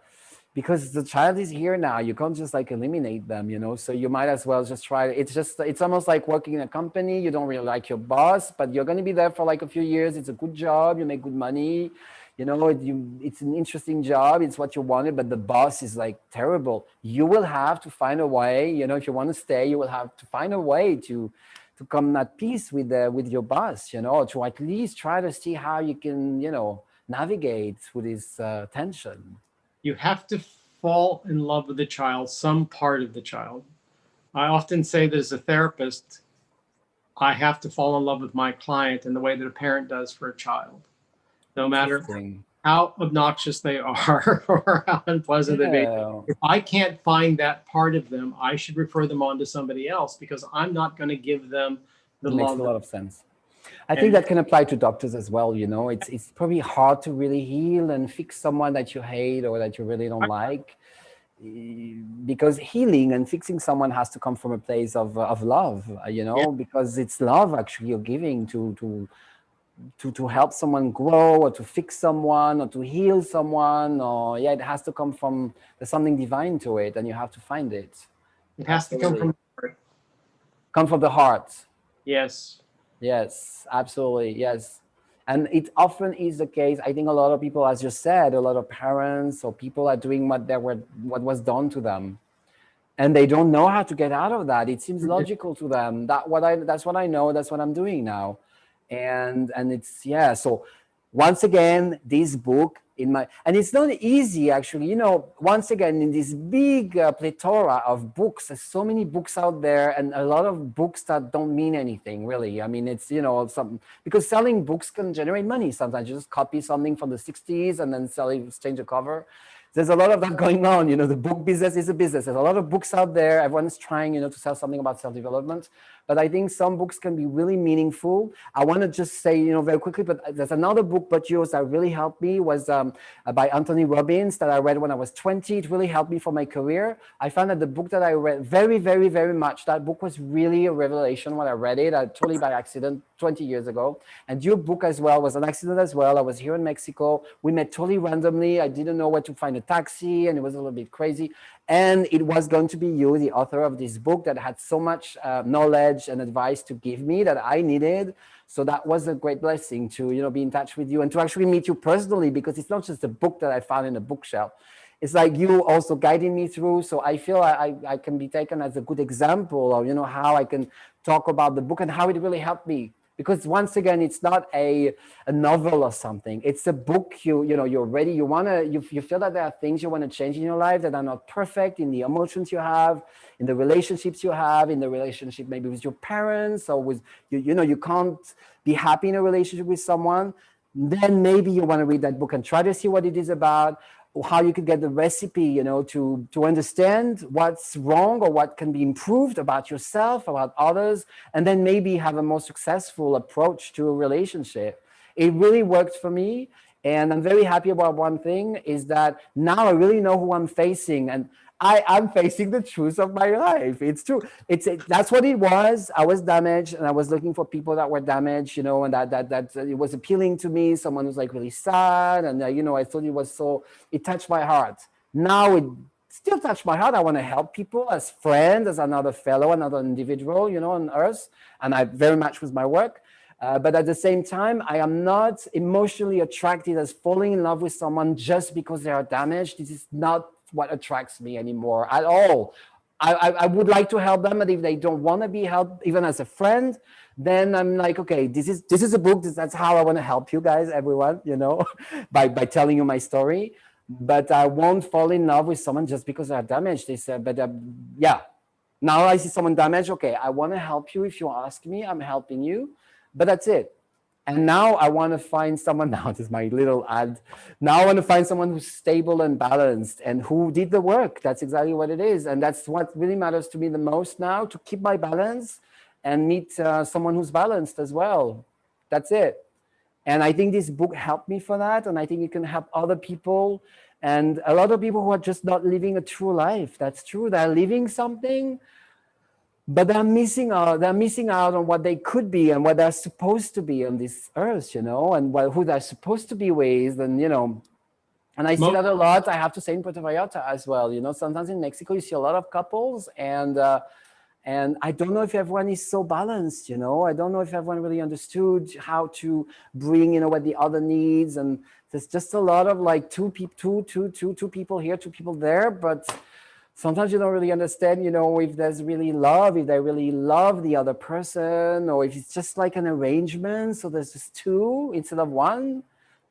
because the child is here now, you can't just like eliminate them, you know, so you might as well just try. It's almost like working in a company. You don't really like your boss, but you're going to be there for like a few years. It's a good job, you make good money, you know, it's an interesting job, it's what you wanted, but the boss is like terrible. You will have to find a way, you know, if you want to stay, you will have to find a way to come at peace with your boss, you know, to at least try to see how you can, you know, navigate through this tension. You have to fall in love with the child, some part of the child. I often say that as a therapist, I have to fall in love with my client in the way that a parent does for a child. No matter how obnoxious they are or how unpleasant they may be. If I can't find that part of them, I should refer them on to somebody else, because I'm not going to give them the love. Makes a lot of sense. I think that can apply to doctors as well. You know, it's probably hard to really heal and fix someone that you hate or that you really don't like, because healing and fixing someone has to come from a place of love, you know, because it's love actually you're giving to help someone grow, or to fix someone, or to heal someone, or it has to come from, there's something divine to it, and you have to find it. It has to come from the heart. Come from the heart. Yes, absolutely. Yes. And it often is the case. I think a lot of people, as you said, a lot of parents or people are doing what was done to them, and they don't know how to get out of that. It seems logical to them. That's what I know. That's what I'm doing now. And it's, so once again, this book and it's not easy actually, you know, once again, in this big plethora of books, there's so many books out there, and a lot of books that don't mean anything really. I mean, it's, you know, because selling books can generate money. Sometimes you just copy something from the 60s and then change the cover. There's a lot of that going on. You know, the book business is a business. There's a lot of books out there. Everyone's trying, you know, to sell something about self-development. But I think some books can be really meaningful. I want to just say, you know, very quickly, but there's another book but yours that really helped me, was by Anthony Robbins, that I read when I was 20. It really helped me for my career. I found that the book that I read very, very, very much, that book was really a revelation when I read it, totally by accident 20 years ago. And your book as well was an accident as well. I was here in Mexico. We met totally randomly. I didn't know where to find a taxi, and it was a little bit crazy. And it was going to be you, the author of this book, that had so much knowledge and advice to give me that I needed. So that was a great blessing to, you know, be in touch with you and to actually meet you personally, because it's not just a book that I found in a bookshelf. It's like you also guiding me through. So I feel I can be taken as a good example of, you know, how I can talk about the book and how it really helped me. Because once again, it's not a novel or something. It's a book. You know, you're ready. You feel that there are things you want to change in your life that are not perfect, in the emotions you have, in the relationships you have, in the relationship maybe with your parents, or with you know, you can't be happy in a relationship with someone. Then maybe you want to read that book and try to see what it is about, or how you could get the recipe, you know, to understand what's wrong or what can be improved about yourself, about others, and then maybe have a more successful approach to a relationship. It really worked for me. And I'm very happy about one thing is that now I really know who I'm facing, and I'm facing the truth of my life. It's true. That's what it was. I was damaged, and I was looking for people that were damaged, you know, and that it was appealing to me. Someone who's like really sad, and you know, I thought it touched my heart. Now it still touched my heart. I want to help people as friends, as another fellow, another individual, you know, on earth, and I very much with my work. But at the same time, I am not emotionally attracted as falling in love with someone just because they are damaged. This is not what attracts me anymore at all. I would like to help them, but if they don't want to be helped, even as a friend, then I'm like, okay, this is a book. That's how I want to help you guys, everyone, you know, by telling you my story. But I won't fall in love with someone just because they're damaged. They said, but yeah, now I see someone damaged. Okay, I want to help you. If you ask me, I'm helping you. But that's it. And now I want to find someone, now this is my little ad. Now I want to find someone who's stable and balanced and who did the work. That's exactly what it is. And that's what really matters to me the most now, to keep my balance and meet someone who's balanced as well. That's it. And I think this book helped me for that. And I think it can help other people. And a lot of people who are just not living a true life. That's true. They're living something, but they're missing out on what they could be and what they're supposed to be on this earth, you know, and who they're supposed to be with. And, you know, and I see that a lot, I have to say, in Puerto Vallarta as well. You know, sometimes in Mexico, you see a lot of couples, and I don't know if everyone is so balanced, you know. I don't know if everyone really understood how to bring, you know, what the other needs. And there's just a lot of like two people here, two people there, but sometimes you don't really understand, you know, if there's really love, if they really love the other person, or if it's just like an arrangement. So there's just two instead of one,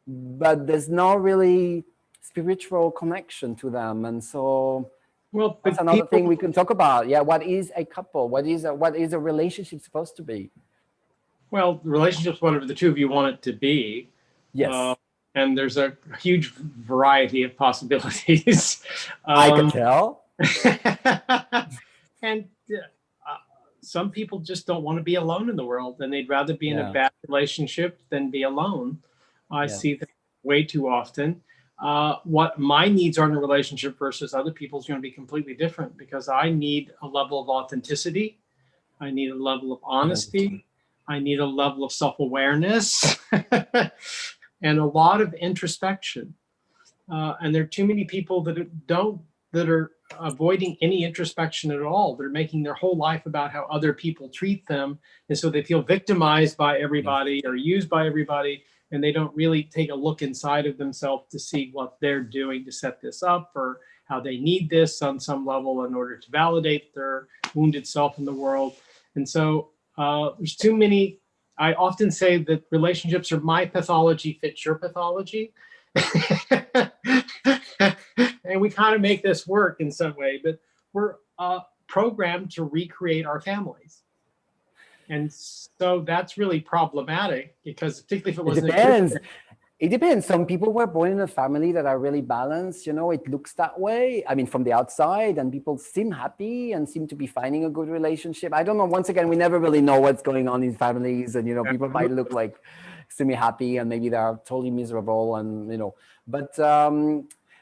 but there's no really spiritual connection to them. And so Well, that's another thing we can talk about. Yeah, what is a couple? What is a relationship supposed to be? well, the relationship's whatever the two of you want it to be. Yes. And there's a huge variety of possibilities. I can tell. And some people just don't want to be alone in the world, and they'd rather be in a bad relationship than be alone. I see that way too often. What my needs are in a relationship versus other people's going to be completely different, because I need a level of authenticity. I need a level of honesty. I need a level of self-awareness and a lot of introspection. And there are too many people that are avoiding any introspection at all. They're making their whole life about how other people treat them. And so they feel victimized by everybody or used by everybody. And they don't really take a look inside of themselves to see what they're doing to set this up, or how they need this on some level in order to validate their wounded self in the world. And so there's too many. I often say that relationships are my pathology fits your pathology. And we kind of make this work in some way, but we're programmed to recreate our families. And so that's really problematic, because particularly if it wasn't. It depends. It depends. Some people were born in a family that are really balanced, you know, it looks that way. I mean, from the outside, and people seem happy and seem to be finding a good relationship. I don't know. Once again, we never really know what's going on in families, and, you know, people might look like extremely happy and maybe they're totally miserable, and, you know,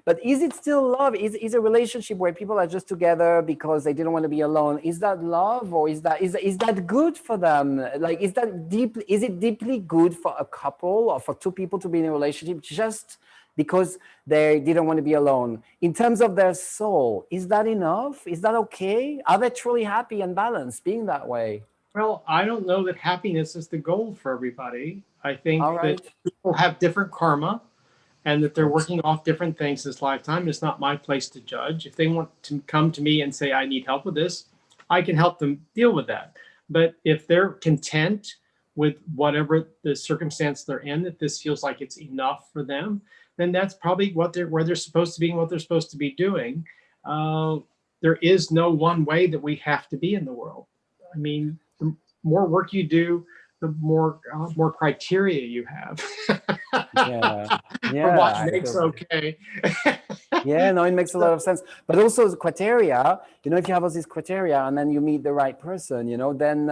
but is it still love? Is a relationship where people are just together because they didn't want to be alone? Is that love, or is that good for them? Like, is it deeply good for a couple or for two people to be in a relationship just because they didn't want to be alone? In terms of their soul, is that enough? Is that okay? Are they truly happy and balanced being that way? Well, I don't know that happiness is the goal for everybody. I think that people have different karma, and that they're working off different things this lifetime. It's not my place to judge. If they want to come to me and say, I need help with this, I can help them deal with that. But if they're content with whatever the circumstance they're in, that this feels like it's enough for them, then that's probably where they're supposed to be and what they're supposed to be doing. There is no one way that we have to be in the world. I mean, the more work you do, the more criteria you have. Yeah. For what makes okay. Yeah, no, it makes a lot of sense. But also the criteria, you know, if you have all these criteria and then you meet the right person, you know, then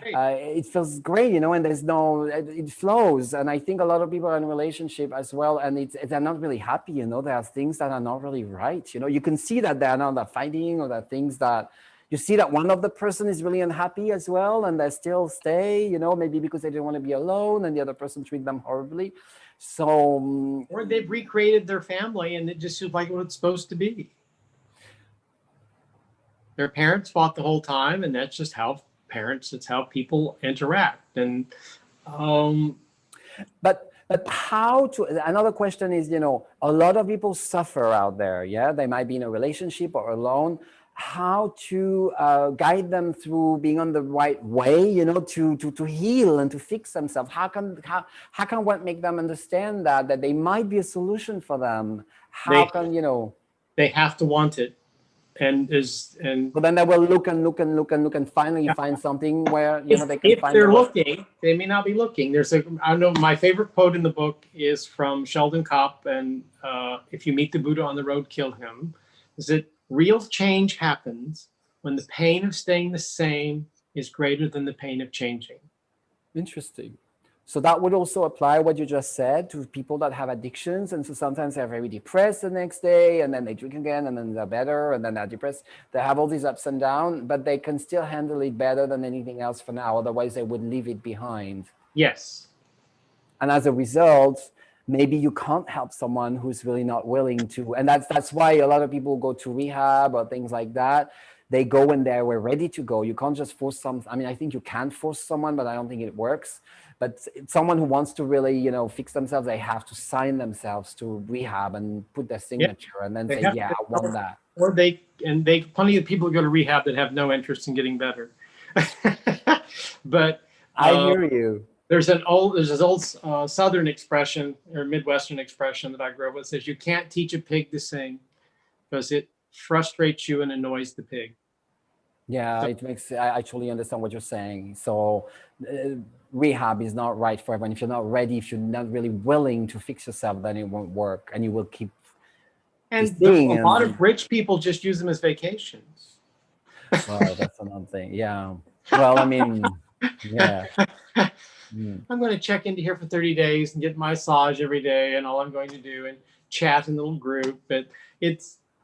it feels great, you know, and there's no, it flows. And I think a lot of people are in a relationship as well, and they're not really happy, you know, there are things that are not really right. You know, you can see that they're not fighting, or that things that you see that one of the person is really unhappy as well, and they still stay, you know, maybe because they don't want to be alone and the other person treat them horribly. So, or they've recreated their family and it just feels like what it's supposed to be. Their parents fought the whole time, and that's just how it's how people interact. And but how to, another question is, you know, a lot of people suffer out there. Yeah, they might be in a relationship or alone. How to guide them through being on the right way, you know, to heal and to fix themselves. How can what make them understand that they might be a solution for them? How can, you know, they have to want it. But then they will look and finally find something where, you know, they can if find they're looking, they may not be looking. I know my favorite quote in the book is from Sheldon Kopp, and if you meet the Buddha on the road, kill him. Is that real change happens when the pain of staying the same is greater than the pain of changing. Interesting. So that would also apply what you just said to people that have addictions. And so sometimes they're very depressed the next day, and then they drink again, and then they're better, and then they're depressed. They have all these ups and downs, but they can still handle it better than anything else for now. Otherwise, they would leave it behind. Yes. And as a result, maybe you can't help someone who's really not willing to. And that's why a lot of people go to rehab or things like that. They go when they were ready to go. You can't just force some. I mean, I think you can force someone, but I don't think it works. But someone who wants to really, you know, fix themselves, they have to sign themselves to rehab and put their signature, and then say, yeah, I want that. Or plenty of people go to rehab that have no interest in getting better. But I hear you. There's this old Southern expression or Midwestern expression that I grew up with, says you can't teach a pig to sing because it frustrates you and annoys the pig. Yeah, so, it makes, I actually understand what you're saying. So rehab is not right for everyone. If you're not ready, if you're not really willing to fix yourself, then it won't work, and you will keep. And a lot of rich people just use them as vacations. Well, that's another thing. Yeah. Well, I mean, yeah. I'm going to check into here for 30 days and get my massage every day, and all I'm going to do and chat in a little group. But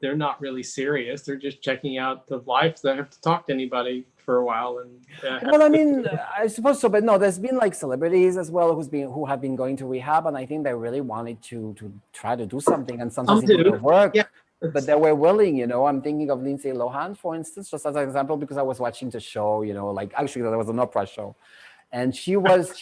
they're not really serious. They're just checking out the life. They don't have to talk to anybody for a while. And well, I mean, I suppose so, but no, there's been like celebrities as well who have been going to rehab, and I think they really wanted to try to do something, and sometimes it didn't work. Yeah. But they were willing, you know. I'm thinking of Lindsay Lohan, for instance, just as an example, because I was watching the show, you know, like actually there was an opera show. And she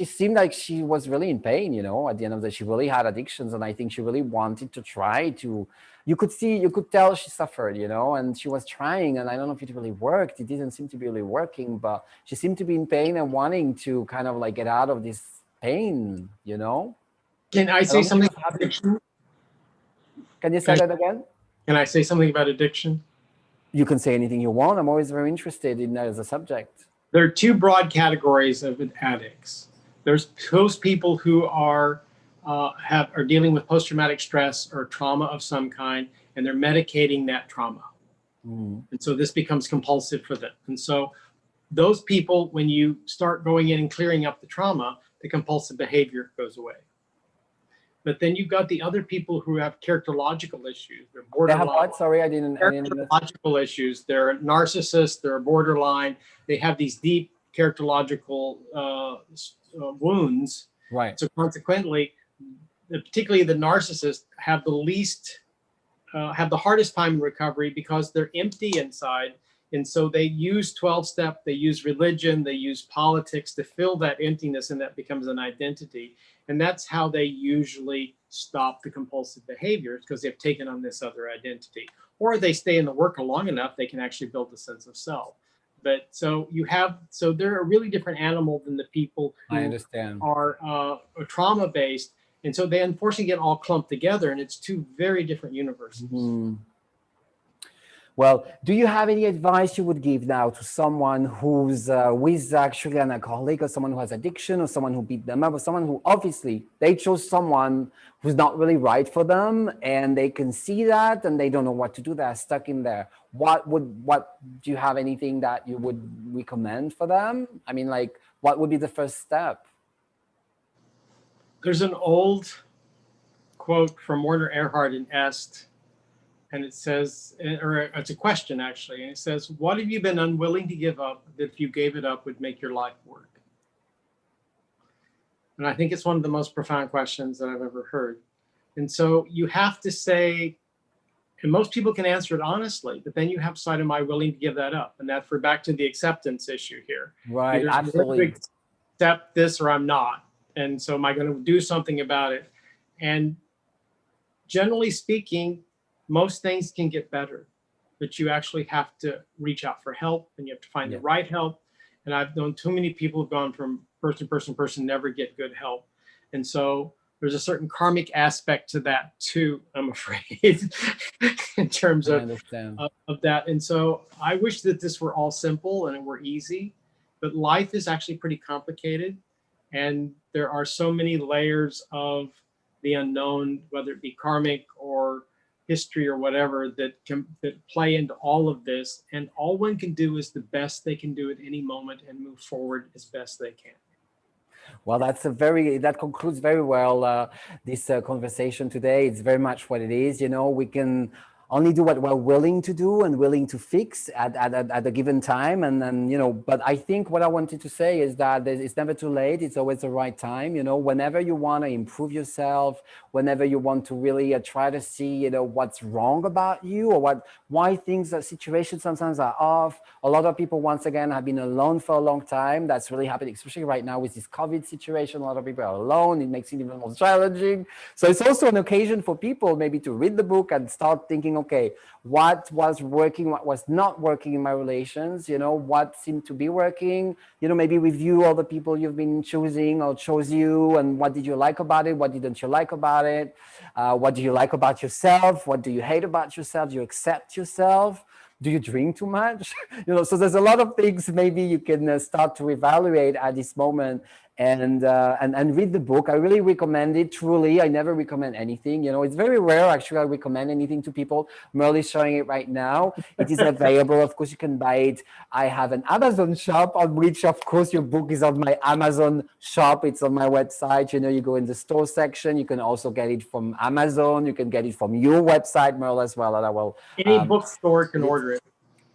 seemed like she was really in pain, you know, at the end of the day. She really had addictions. And I think she really wanted to try to, you could tell she suffered, you know, and she was trying. And I don't know if it really worked. It didn't seem to be really working, but she seemed to be in pain and wanting to kind of like get out of this pain, you know. Can I say something about addiction? Can you say that again? Can I say something about addiction? You can say anything you want. I'm always very interested in that as a subject. There are two broad categories of addicts. There's those people who are dealing with post-traumatic stress or trauma of some kind, and they're medicating that trauma. And so this becomes compulsive for them. And so those people, when you start going in and clearing up the trauma, the compulsive behavior goes away. But then you've got the other people who have characterological issues. They're borderline. They have what? Sorry, I didn't. Characterological issues. They're narcissists. They're borderline. They have these deep characterological wounds. Right. So consequently, particularly the narcissists have the hardest time in recovery because they're empty inside. And so they use 12-step, they use religion, they use politics to fill that emptiness, and that becomes an identity. And that's how they usually stop the compulsive behaviors, because they've taken on this other identity. Or they stay in the work long enough, they can actually build a sense of self. But so they're a really different animal than the people who are trauma-based. And so they unfortunately get all clumped together, and it's two very different universes. Well, do you have any advice you would give now to someone who's with actually an alcoholic, or someone who has addiction, or someone who beat them up, or someone who obviously they chose someone who's not really right for them, and they can see that and they don't know what to do? They're stuck in there. What do you have anything that you would recommend for them? I mean, like, what would be the first step? There's an old quote from Werner Erhard in Est, and it says, or it's a question actually, and it says, "What have you been unwilling to give up that if you gave it up would make your life work?" And I think it's one of the most profound questions that I've ever heard. And so you have to say, and most people can answer it honestly, but then you have to decide, am I willing to give that up? And that's for back to the acceptance issue here. Right, Either I'm willing absolutely. to accept this or I'm not. And so am I going to do something about it? And generally speaking, most things can get better, but you actually have to reach out for help, and you have to find the right help. And I've known too many people who've gone from person to person, never get good help. And so there's a certain karmic aspect to that too, I'm afraid, in terms I of understand. that. And so I wish that this were all simple and it were easy, but life is actually pretty complicated. And there are so many layers of the unknown, whether it be karmic or history or whatever, that play into all of this. And all one can do is the best they can do at any moment and move forward as best they can. Well, that concludes very well this conversation today. It's very much what it is. You know, we can only do what we're willing to do and willing to fix at a given time. And then, you know, but I think what I wanted to say is that it's never too late. It's always the right time. You know, whenever you want to improve yourself, whenever you want to really try to see, you know, what's wrong about you, or why things, situations sometimes are off. A lot of people, once again, have been alone for a long time. That's really happening, especially right now with this COVID situation. A lot of people are alone. It makes it even more challenging. So it's also an occasion for people maybe to read the book and start thinking, okay, what was working, what was not working in my relations, you know, what seemed to be working, you know, maybe review all the people you've been choosing or chose you, and what did you like about it, what didn't you like about it, what do you like about yourself, what do you hate about yourself, do you accept yourself, do you drink too much? You know, so there's a lot of things maybe you can start to evaluate at this moment, and read the book. I really recommend it. Truly, I never recommend anything. You know, it's very rare actually I recommend anything to people. Merle is showing it right now. It is available. Of course, you can buy it. I have an Amazon shop on which, of course, your book is on my Amazon shop. It's on my website. You know, you go in the store section. You can also get it from Amazon. You can get it from your website, Merle, as well. And I will. Any bookstore can order it.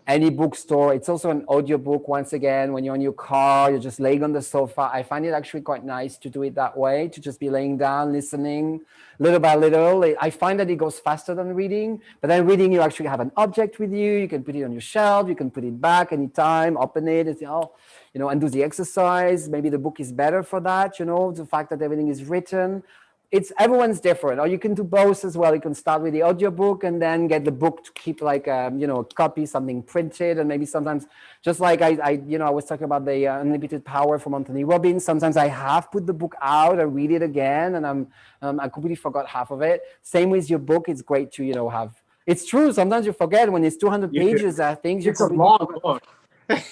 Any bookstore. It's also an audiobook. Once again, when you're in your car, you're just laying on the sofa. I find it actually quite nice to do it that way, to just be laying down, listening little by little. I find that it goes faster than reading, but then reading, you actually have an object with you. You can put it on your shelf. You can put it back anytime, open it, and say, oh, you know, and do the exercise. Maybe the book is better for that, you know, the fact that everything is written. Everyone's different, or you can do both as well. You can start with the audiobook and then get the book to keep like you know, copy something printed. And maybe sometimes, just like I you know, I was talking about the Unlimited Power from Anthony Robbins, sometimes I have put the book out, I read it again, and I completely forgot half of it. Same with your book. It's great to, you know, have, it's true, sometimes you forget when it's 200 pages, there are things you completely forget. It's a long book.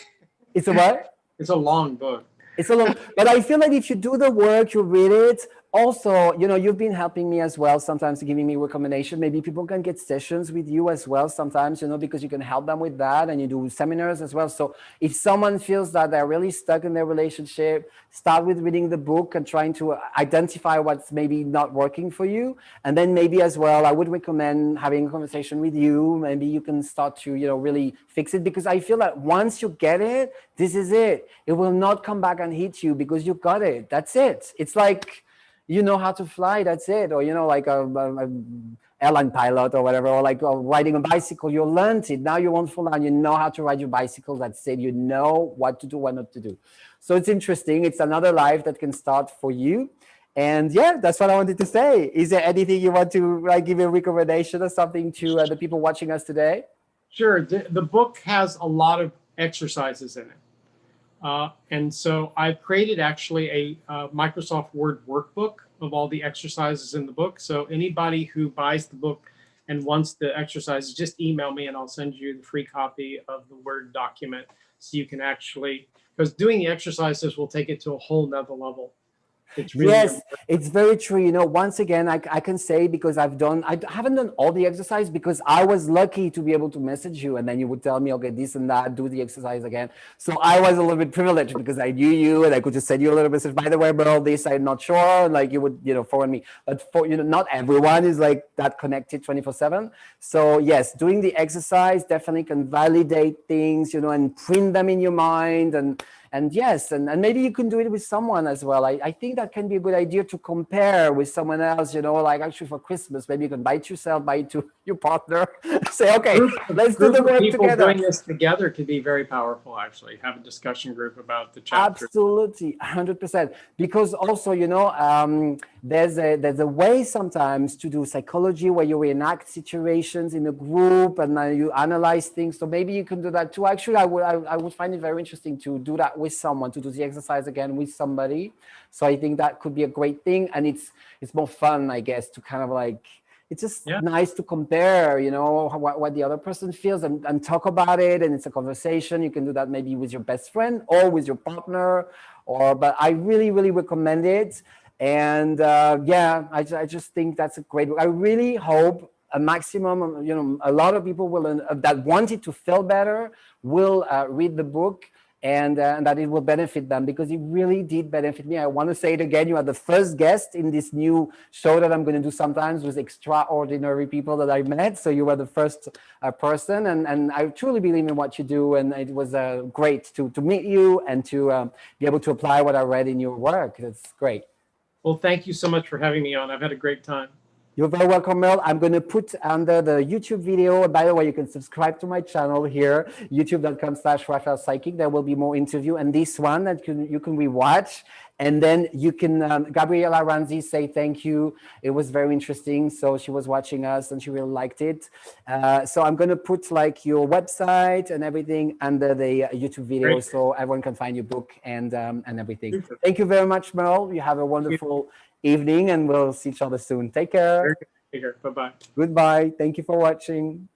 It's a what? It's a long book. It's a long, but I feel like if you do the work, you read it. Also, you know, you've been helping me as well, sometimes giving me recommendation. Maybe people can get sessions with you as well sometimes, you know, because you can help them with that, and you do seminars as well. So if someone feels that they're really stuck in their relationship, start with reading the book and trying to identify what's maybe not working for you. And then maybe as well, I would recommend having a conversation with you. Maybe you can start to, you know, really fix it, because I feel that once you get it, this is it. It will not come back and hit you because you got it. That's it. It's like, you know how to fly, that's it. Or, you know, like a airline pilot or whatever, or like riding a bicycle, you learned it. Now you won't fall down. You know how to ride your bicycle, that's it. You know what to do, what not to do. So it's interesting. It's another life that can start for you. And yeah, that's what I wanted to say. Is there anything you want to like give a recommendation or something to the people watching us today? Sure. The book has a lot of exercises in it. And so I've created actually a Microsoft Word workbook of all the exercises in the book. So anybody who buys the book And once the exercise, just email me and I'll send you the free copy of the Word document so you can actually, because doing the exercises will take it to a whole nother level. It's really Yes, it's very true. You know, once again, I can say because I haven't done all the exercise because I was lucky to be able to message you and then you would tell me, okay, this and that, do the exercise again. So I was a little bit privileged because I knew you and I could just send you a little message, by the way, but all this, I'm not sure. Like you would, forward me. But for, not everyone is like that connected 24/7. So yes, doing the exercise definitely can validate things, and print them in your mind and yes, and maybe you can do it with someone as well. I think that can be a good idea to compare with someone else, like actually for Christmas, maybe you can buy it yourself, buy it to your partner, say, okay, let's do the group of work people together. doing this together could be very powerful, actually. Have a discussion group about the chapter. Absolutely, 100%. Because also, there's a way sometimes to do psychology where you reenact situations in a group and you analyze things. So maybe you can do that too. Actually, I would find it very interesting to do that with someone, to do the exercise again with somebody. So I think that could be a great thing, and it's more fun, I guess, to kind of like. It's just nice to compare, what the other person feels and talk about it. And it's a conversation. You can do that maybe with your best friend or with your partner, but I really, really recommend it. And I just think that's a great book. I really hope a maximum, a lot of people will that wanted to feel better will read the book. And that it will benefit them because it really did benefit me. I want to say it again. You are the first guest in this new show that I'm going to do sometimes with extraordinary people that I met. So you were the first person, and I truly believe in what you do. And it was great to meet you and to be able to apply what I read in your work. That's great. Well, thank you so much for having me on. I've had a great time. You're very welcome, Merle. I'm going to put under the YouTube video. By the way, you can subscribe to my channel here, youtube.com/Raphael Psychic. There will be more interview, and this one that you can rewatch. And then you can, Gabriela Ranzi say thank you. It was very interesting. So she was watching us and she really liked it. So I'm going to put like your website and everything under the YouTube video. Great. So everyone can find your book and everything. Super. Thank you very much, Merle. You have a wonderful evening and we'll see each other soon. Take care. Take care. Bye-bye. Goodbye. Thank you for watching.